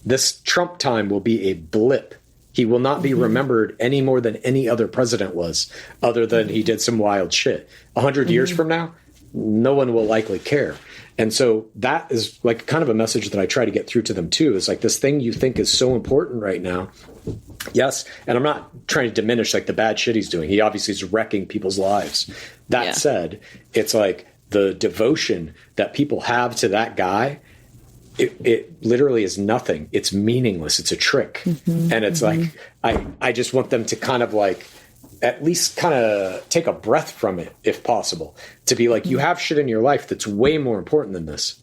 [SPEAKER 4] this Trump time will be a blip. He will not be remembered any more than any other president was, other than he did some wild shit. 100 years from now, no one will likely care. And so that is like kind of a message that I try to get through to them too, is like, this thing you think is so important right now. Yes. And I'm not trying to diminish like the bad shit he's doing. He obviously is wrecking people's lives. That said, it's like the devotion that people have to that guy, it literally is nothing. It's meaningless. It's a trick. And it's like, I just want them to kind of like, at least kind of take a breath from it, if possible, to be like, you have shit in your life that's way more important than this,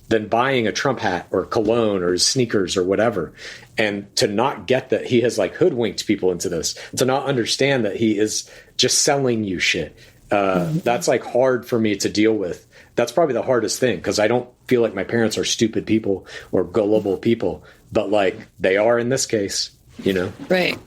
[SPEAKER 4] than buying a Trump hat or cologne or sneakers or whatever. And to not get that he has like hoodwinked people into this, to not understand that he is just selling you shit. That's like hard for me to deal with. That's probably the hardest thing, because I don't feel like my parents are stupid people or gullible people, but like they are in this case, you know?
[SPEAKER 1] Right.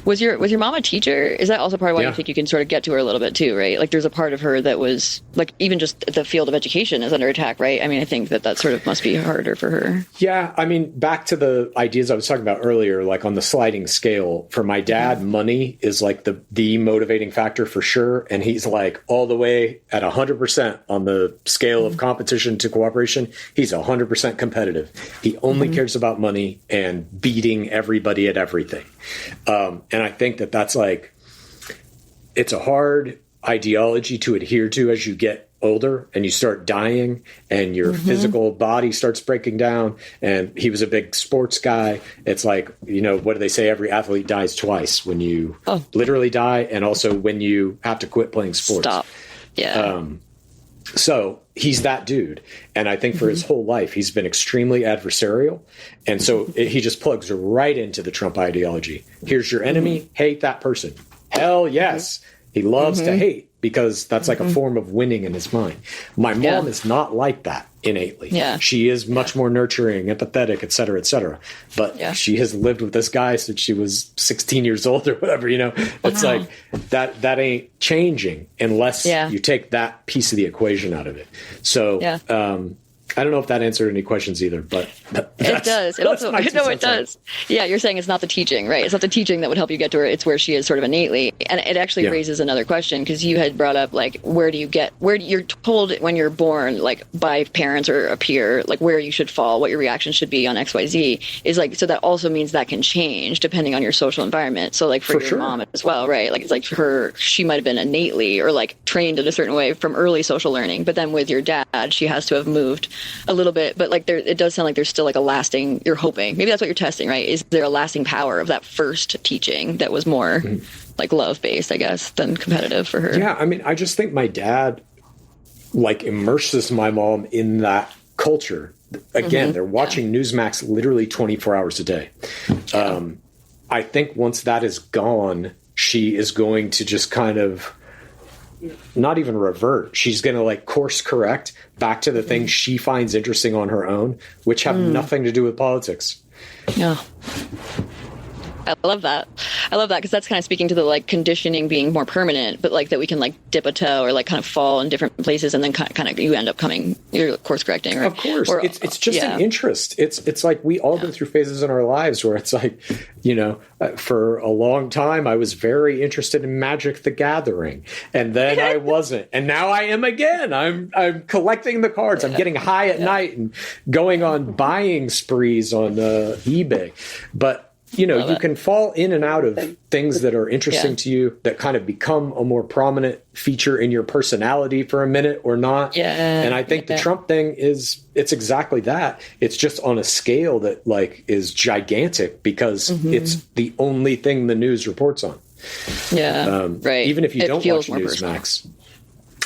[SPEAKER 1] Was your mom a teacher? Is that also part of why you think you can sort of get to her a little bit too, right? Like there's a part of her that was like, even just the field of education is under attack, right? I mean, I think that sort of must be harder for her. Yeah.
[SPEAKER 4] I mean, back to the ideas I was talking about earlier, like on the sliding scale, for my dad, money is like the motivating factor for sure. And he's like all the way at 100% on the scale of competition to cooperation. He's 100% competitive. He only cares about money and beating everybody at everything. And I think that's like, it's a hard ideology to adhere to as you get older and you start dying and your physical body starts breaking down. And he was a big sports guy. It's like, you know, what do they say? Every athlete dies twice: when you literally die, and also when you have to quit playing sports.
[SPEAKER 1] Stop. Yeah.
[SPEAKER 4] So he's that dude. And I think for his whole life, he's been extremely adversarial. And so he just plugs right into the Trump ideology. Here's your enemy. Hate that person. Hell yes. He loves to hate, because that's like a form of winning in his mind. My mom is not like that innately. She is much more nurturing, empathetic, et cetera, et cetera. But she has lived with this guy since she was 16 years old or whatever, you know. It's like that ain't changing unless you take that piece of the equation out of it. So I don't know if that answered any questions either, but
[SPEAKER 1] it does. It also, no, it does. Yeah, you're saying it's not the teaching, right? It's not the teaching that would help you get to her. It's where she is sort of innately. And it actually raises another question, because you had brought up, like, where you're told when you're born, like by parents or a peer, like where you should fall, what your reaction should be on XYZ, is like, so that also means that can change depending on your social environment. So like for your mom as well, right? Like it's like she might have been innately or like trained in a certain way from early social learning, but then with your dad, she has to have moved a little bit, but like it does sound like there's still like a lasting, you're hoping, maybe that's what you're testing, right? Is there a lasting power of that first teaching that was more like love based, I guess, than competitive for her?
[SPEAKER 4] Yeah. I mean, I just think my dad like immerses my mom in that culture. Again, they're watching Newsmax literally 24 hours a day. I think once that is gone, she is going to just kind of not even revert. She's going to like course correct back to the things she finds interesting on her own, which have nothing to do with politics.
[SPEAKER 1] Yeah. I love that. I love that because that's kind of speaking to the like conditioning being more permanent, but like that we can like dip a toe or like kind of fall in different places and then kind of you end up you're course correcting.
[SPEAKER 4] Of course, it's just an interest. It's like we all go through phases in our lives where it's like, for a long time I was very interested in Magic the Gathering, and then I wasn't, and now I am again. I'm collecting the cards. I'm getting high at night and going on buying sprees on eBay, but. You can fall in and out of things that are interesting to you that kind of become a more prominent feature in your personality for a minute or not. Yeah. And I think the Trump thing it's exactly that. It's just on a scale that like is gigantic because it's the only thing the news reports on. Yeah. Right. Even if you don't watch Newsmax.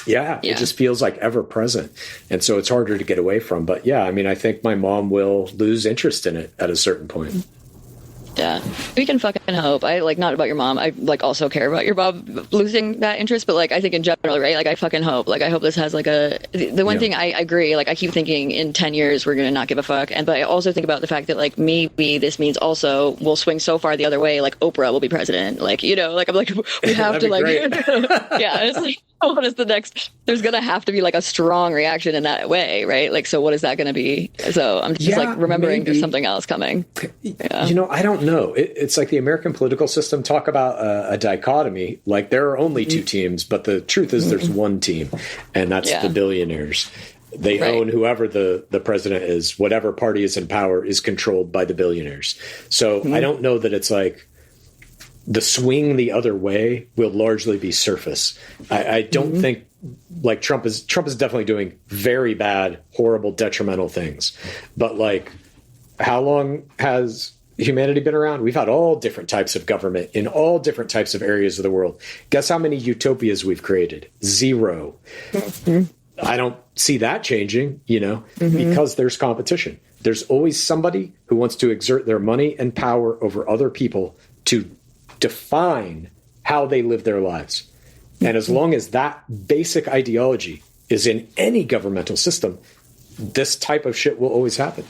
[SPEAKER 4] Yeah, it just feels like ever present. And so it's harder to get away from. But yeah, I mean, I think my mom will lose interest in it at a certain point.
[SPEAKER 1] Yeah, we can fucking hope. I like not about your mom. I like also care about your mom losing that interest, but like I think in general, right? Like I fucking hope. Like I hope this has like the one thing I agree. Like I keep thinking in 10 years we're gonna not give a fuck, but I also think about the fact that like maybe this means also we'll swing so far the other way. Like Oprah will be president. Like like I'm like we have to like yeah. It's like what is the next? There's gonna have to be like a strong reaction in that way, right? Like so, what is that gonna be? So I'm just like remembering there's something else coming. Yeah.
[SPEAKER 4] I don't know. It's like the American political system talk about a dichotomy. Like there are only two teams, but the truth is there's one team, and that's the billionaires. They own whoever the president is. Whatever party is in power is controlled by the billionaires. So I don't know that it's like the swing the other way will largely be surface. I don't think like Trump is definitely doing very bad, horrible, detrimental things. But like, how long has humanity been around? We've had all different types of government in all different types of areas of the world. Guess how many utopias we've created? 0. I don't see that changing, because there's competition. There's always somebody who wants to exert their money and power over other people to define how they live their lives. And as long as that basic ideology is in any governmental system, this type of shit will always happen.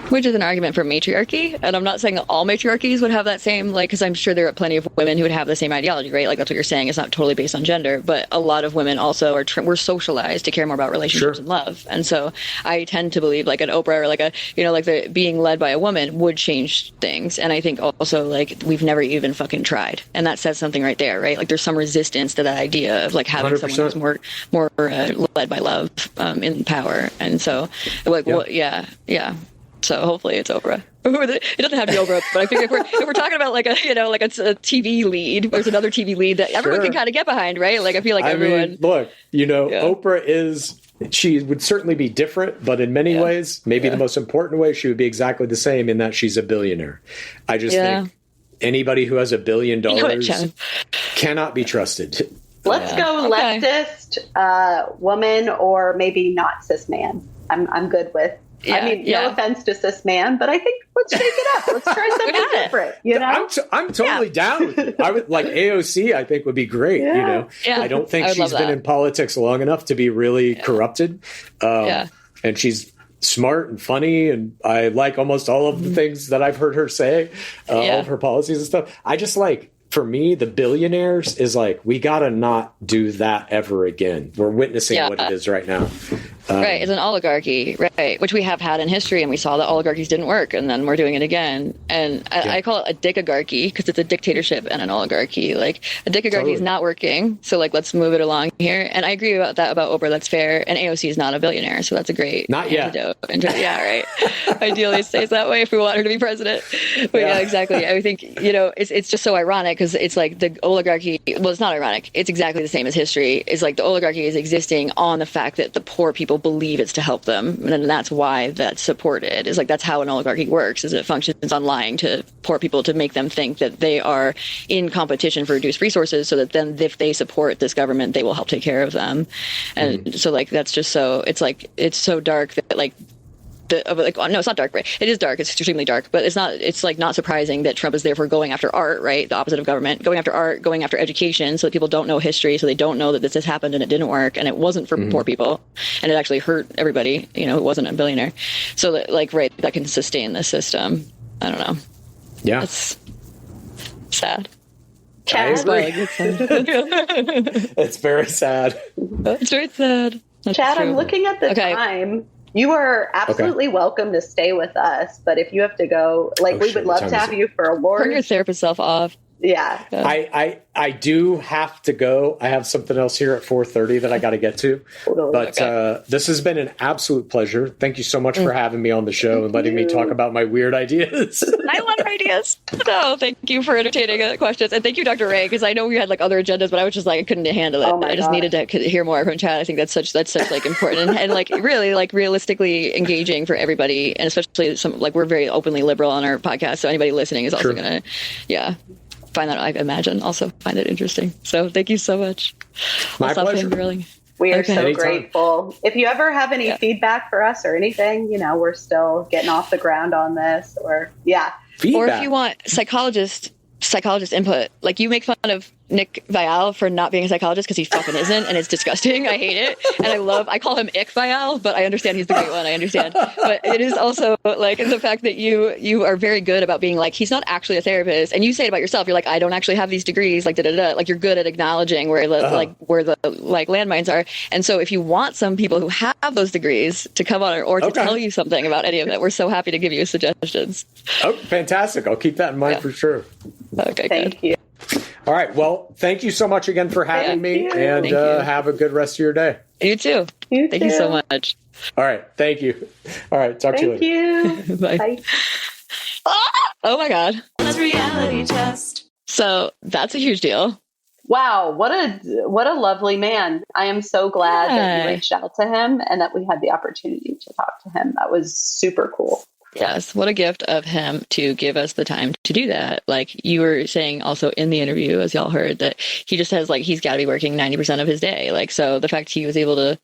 [SPEAKER 1] Which is an argument for matriarchy. And I'm not saying that all matriarchies would have that same, because I'm sure there are plenty of women who would have the same ideology, right? Like that's what you're saying. It's not totally based on gender, but a lot of women also we're socialized to care more about relationships and love. And so I tend to believe like an Oprah or like like the being led by a woman would change things. And I think also like we've never even fucking tried. And that says something right there, right? Like there's some resistance to that idea of like having 100%. Someone who's more led by love in power. And so like, So hopefully it's Oprah. It doesn't have to be Oprah, but I think if we're talking about like a a TV lead, there's another TV lead that everyone can kind of get behind, right? Like I feel like everyone.
[SPEAKER 4] Look, Oprah she would certainly be different, but in many ways, maybe the most important way, she would be exactly the same in that she's a billionaire. I just think anybody who has $1 billion cannot be trusted.
[SPEAKER 3] Let's go leftist woman or maybe not cis man. I'm good with. No offense to cis man, but I think let's shake it up. Let's try something different.
[SPEAKER 4] I'm totally down with it. I would like AOC. I think would be great. I don't think she's been in politics long enough to be really corrupted. And she's smart and funny, and I like almost all of the things that I've heard her say, all of her policies and stuff. I just like. For me, the billionaires is like, we got to not do that ever again. We're witnessing what it is right now.
[SPEAKER 1] Right. It's an oligarchy, right, which we have had in history, and we saw that oligarchies didn't work, and then we're doing it again. And I call it a dickagarchy because it's a dictatorship and an oligarchy. Like, a dickagarchy is not working, so, like, let's move it along here. And I agree about that about Oprah. That's fair. And AOC is not a billionaire, so that's a great antidote. Right. Ideally, it stays that way if we want her to be president. But exactly. I think, it's just so ironic because it's like the oligarchy, well, it's not ironic. It's exactly the same as history. It's like the oligarchy is existing on the fact that the poor people believe it's to help them, and that's why that's supported. It's like that's how an oligarchy works, is it functions on lying to poor people to make them think that they are in competition for reduced resources, so that then if they support this government, they will help take care of them. And so like that's just so it's so dark that like no, it's not dark, right? It is dark. It's extremely dark, but it's like not surprising that Trump is therefore going after art, right? The opposite of government, going after art, going after education, so that people don't know history, so they don't know that this has happened and it didn't work and it wasn't for poor people and it actually hurt everybody, who wasn't a billionaire. So that that can sustain this system. I don't know.
[SPEAKER 4] Yeah.
[SPEAKER 1] It's sad.
[SPEAKER 4] I
[SPEAKER 3] Chad,
[SPEAKER 4] agree.
[SPEAKER 1] It's
[SPEAKER 4] It's very sad.
[SPEAKER 1] very sad. That's
[SPEAKER 3] Chad,
[SPEAKER 1] true.
[SPEAKER 3] I'm looking at the
[SPEAKER 1] Okay.
[SPEAKER 3] time. You are absolutely welcome to stay with us, but if you have to go, like,
[SPEAKER 4] Oh,
[SPEAKER 3] we
[SPEAKER 4] shit,
[SPEAKER 3] would
[SPEAKER 4] what
[SPEAKER 3] love
[SPEAKER 4] time
[SPEAKER 3] to
[SPEAKER 4] is
[SPEAKER 3] have
[SPEAKER 4] it?
[SPEAKER 3] you for
[SPEAKER 1] Turn your
[SPEAKER 3] awards.
[SPEAKER 1] therapist self off.
[SPEAKER 3] Yeah.
[SPEAKER 4] I do have to go. I have something else here at 4:30 that I got to get to.
[SPEAKER 3] Totally.
[SPEAKER 4] But this has been an absolute pleasure. Thank you so much for having me on the show and letting me talk about my weird ideas.
[SPEAKER 1] I love ideas. No, thank you for entertaining questions. And thank you, Dr. Ray, because I know we had like other agendas, but I was just like, I couldn't handle it.
[SPEAKER 3] Oh my
[SPEAKER 1] I just
[SPEAKER 3] gosh.
[SPEAKER 1] needed to hear more from Chad. I think that's such like important and like really like realistically engaging for everybody. And especially some, like, we're very openly liberal on our podcast. So anybody listening is also
[SPEAKER 4] True.
[SPEAKER 1] going to, find that, I imagine, also find it interesting. So thank you so much.
[SPEAKER 4] My
[SPEAKER 1] I'll stop
[SPEAKER 4] pleasure.
[SPEAKER 1] fangirling.
[SPEAKER 3] We are
[SPEAKER 1] Okay.
[SPEAKER 3] so
[SPEAKER 4] Anytime.
[SPEAKER 3] grateful. If you ever have any feedback for us or anything, we're still getting off the ground on this, or
[SPEAKER 4] Feedback.
[SPEAKER 1] Or if you want psychologist input, like you make fun of Nick Vial for not being a psychologist because he fucking isn't, and it's disgusting. I hate it, and I call him Ick Vial, but I understand he's the great one. I understand, but it is also like the fact that you are very good about being like, he's not actually a therapist, and you say it about yourself. You're like, I don't actually have these degrees, like like you're good at acknowledging where the like landmines are. And so if you want some people who have those degrees to come on or to tell you something about any of it, we're so happy to give you suggestions.
[SPEAKER 4] Oh, fantastic. I'll keep that in mind for sure.
[SPEAKER 1] Okay,
[SPEAKER 3] thank
[SPEAKER 1] good.
[SPEAKER 3] you.
[SPEAKER 4] All right. Well, thank you so much again for having me,
[SPEAKER 3] you.
[SPEAKER 4] and
[SPEAKER 1] Thank you.
[SPEAKER 4] have a good rest of your day.
[SPEAKER 1] You too.
[SPEAKER 3] You
[SPEAKER 1] Thank you
[SPEAKER 3] too.
[SPEAKER 1] so much.
[SPEAKER 4] All right. Thank you. All right. Talk to you later.
[SPEAKER 3] Thank you.
[SPEAKER 1] Bye.
[SPEAKER 3] Bye.
[SPEAKER 1] Oh my God.
[SPEAKER 2] Let's reality test.
[SPEAKER 1] So that's a huge deal.
[SPEAKER 3] Wow, what a lovely man. I am so glad that
[SPEAKER 1] Yeah.
[SPEAKER 3] you reached out to him and that we had the opportunity to talk to him. That was super cool.
[SPEAKER 1] Yes. What a gift of him to give us the time to do that. Like you were saying also in the interview, as y'all heard, that he just has he's got to be working 90% of his day. Like, so the fact he was able to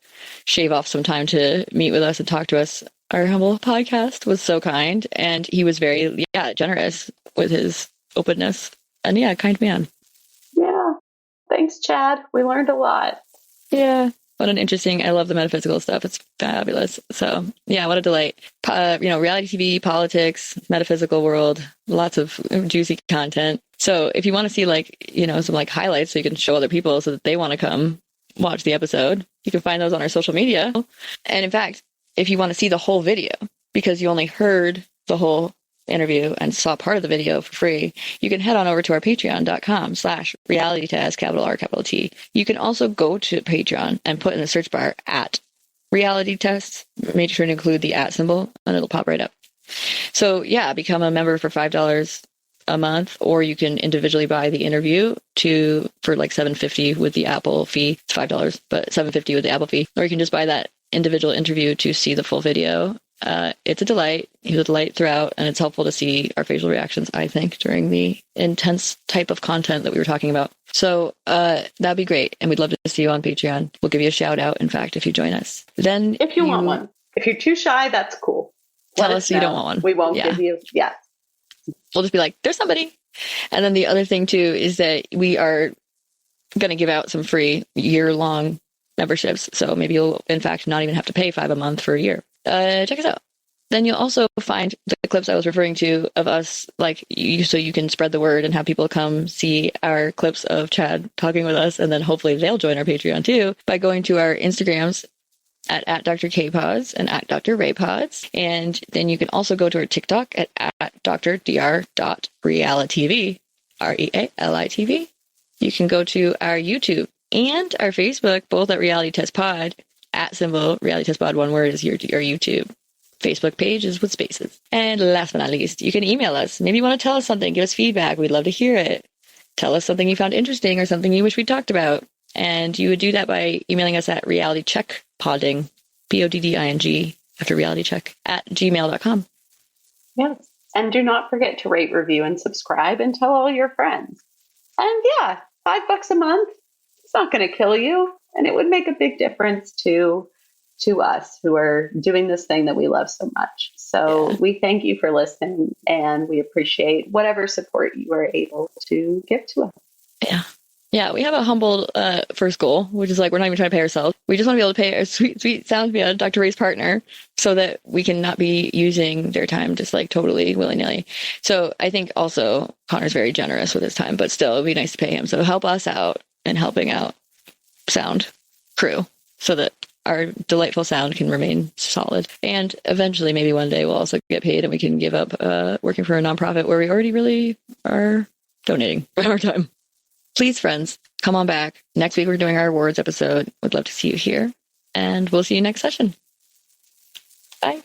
[SPEAKER 1] shave off some time to meet with us and talk to us, our humble podcast, was so kind. And he was very, generous with his openness, and kind man.
[SPEAKER 3] Yeah. Thanks, Chad. We learned a lot.
[SPEAKER 1] Yeah. What an interesting, I love the metaphysical stuff. It's fabulous. So yeah, what a delight. Reality TV, politics, metaphysical world, lots of juicy content. So if you want to see some highlights so you can show other people so that they want to come watch the episode, you can find those on our social media. And in fact, if you want to see the whole video, because you only heard the whole interview and saw part of the video for free, you can head on over to our patreon.com/realitytest, capital R, capital T. You can also go to Patreon and put in the search bar at reality tests. Make sure to include the at symbol and it'll pop right up. So yeah, become a member for $5 a month, or you can individually buy the interview for like $7.50 with the Apple fee. It's $5, but $7.50 with the Apple fee. Or you can just buy that individual interview to see the full video. It's a delight. He was a delight throughout, and it's helpful to see our facial reactions, I think, during the intense type of content that we were talking about. So that'd be great, and we'd love to see you on Patreon. We'll give you a shout out, in fact, if you join us. Then
[SPEAKER 3] If you want one. If you're too shy, that's cool.
[SPEAKER 1] Tell
[SPEAKER 3] Let
[SPEAKER 1] us you
[SPEAKER 3] know.
[SPEAKER 1] don't want one.
[SPEAKER 3] We won't
[SPEAKER 1] Yeah.
[SPEAKER 3] give you. Yeah.
[SPEAKER 1] We'll just be like, there's somebody. And then the other thing, too, is that we are going to give out some free year-long memberships. So maybe you'll, in fact, not even have to pay $5 a month for a year. Check us out. Then you'll also find the clips I was referring to of us, so you can spread the word and have people come see our clips of Chad talking with us. And then hopefully they'll join our Patreon too by going to our Instagrams at Dr. K-Pods and at Dr. Ray Pods. And then you can also go to our TikTok at drdr.realitv, REALITV. You can go to our YouTube and our Facebook, both at Reality Test Pod, at symbol Reality Test Pod, one word is your YouTube. Facebook page is with spaces. And last but not least, you can email us. Maybe you want to tell us something, give us feedback. We'd love to hear it. Tell us something you found interesting or something you wish we talked about. And you would do that by emailing us at realitycheckpodding, PODDING, after realitycheck, at gmail.com.
[SPEAKER 3] Yes. And do not forget to rate, review, and subscribe and tell all your friends. And yeah, $5 a month, it's not going to kill you. And it would make a big difference to us who are doing this thing that we love so much. So we thank you for listening, and we appreciate whatever support you are able to give to us.
[SPEAKER 1] Yeah. Yeah, we have a humble first goal, which is like we're not even trying to pay ourselves. We just want to be able to pay our sweet, sweet sound via Dr. Ray's partner so that we can not be using their time just like totally willy-nilly. So I think also Connor's very generous with his time, but still it'd be nice to pay him. So help us out in helping out sound crew so that our delightful sound can remain solid. And eventually, maybe one day we'll also get paid and we can give up working for a nonprofit where we already really are donating our time. Please, friends, come on back. Next week, we're doing our awards episode. Would love to see you here. And we'll see you next session. Bye.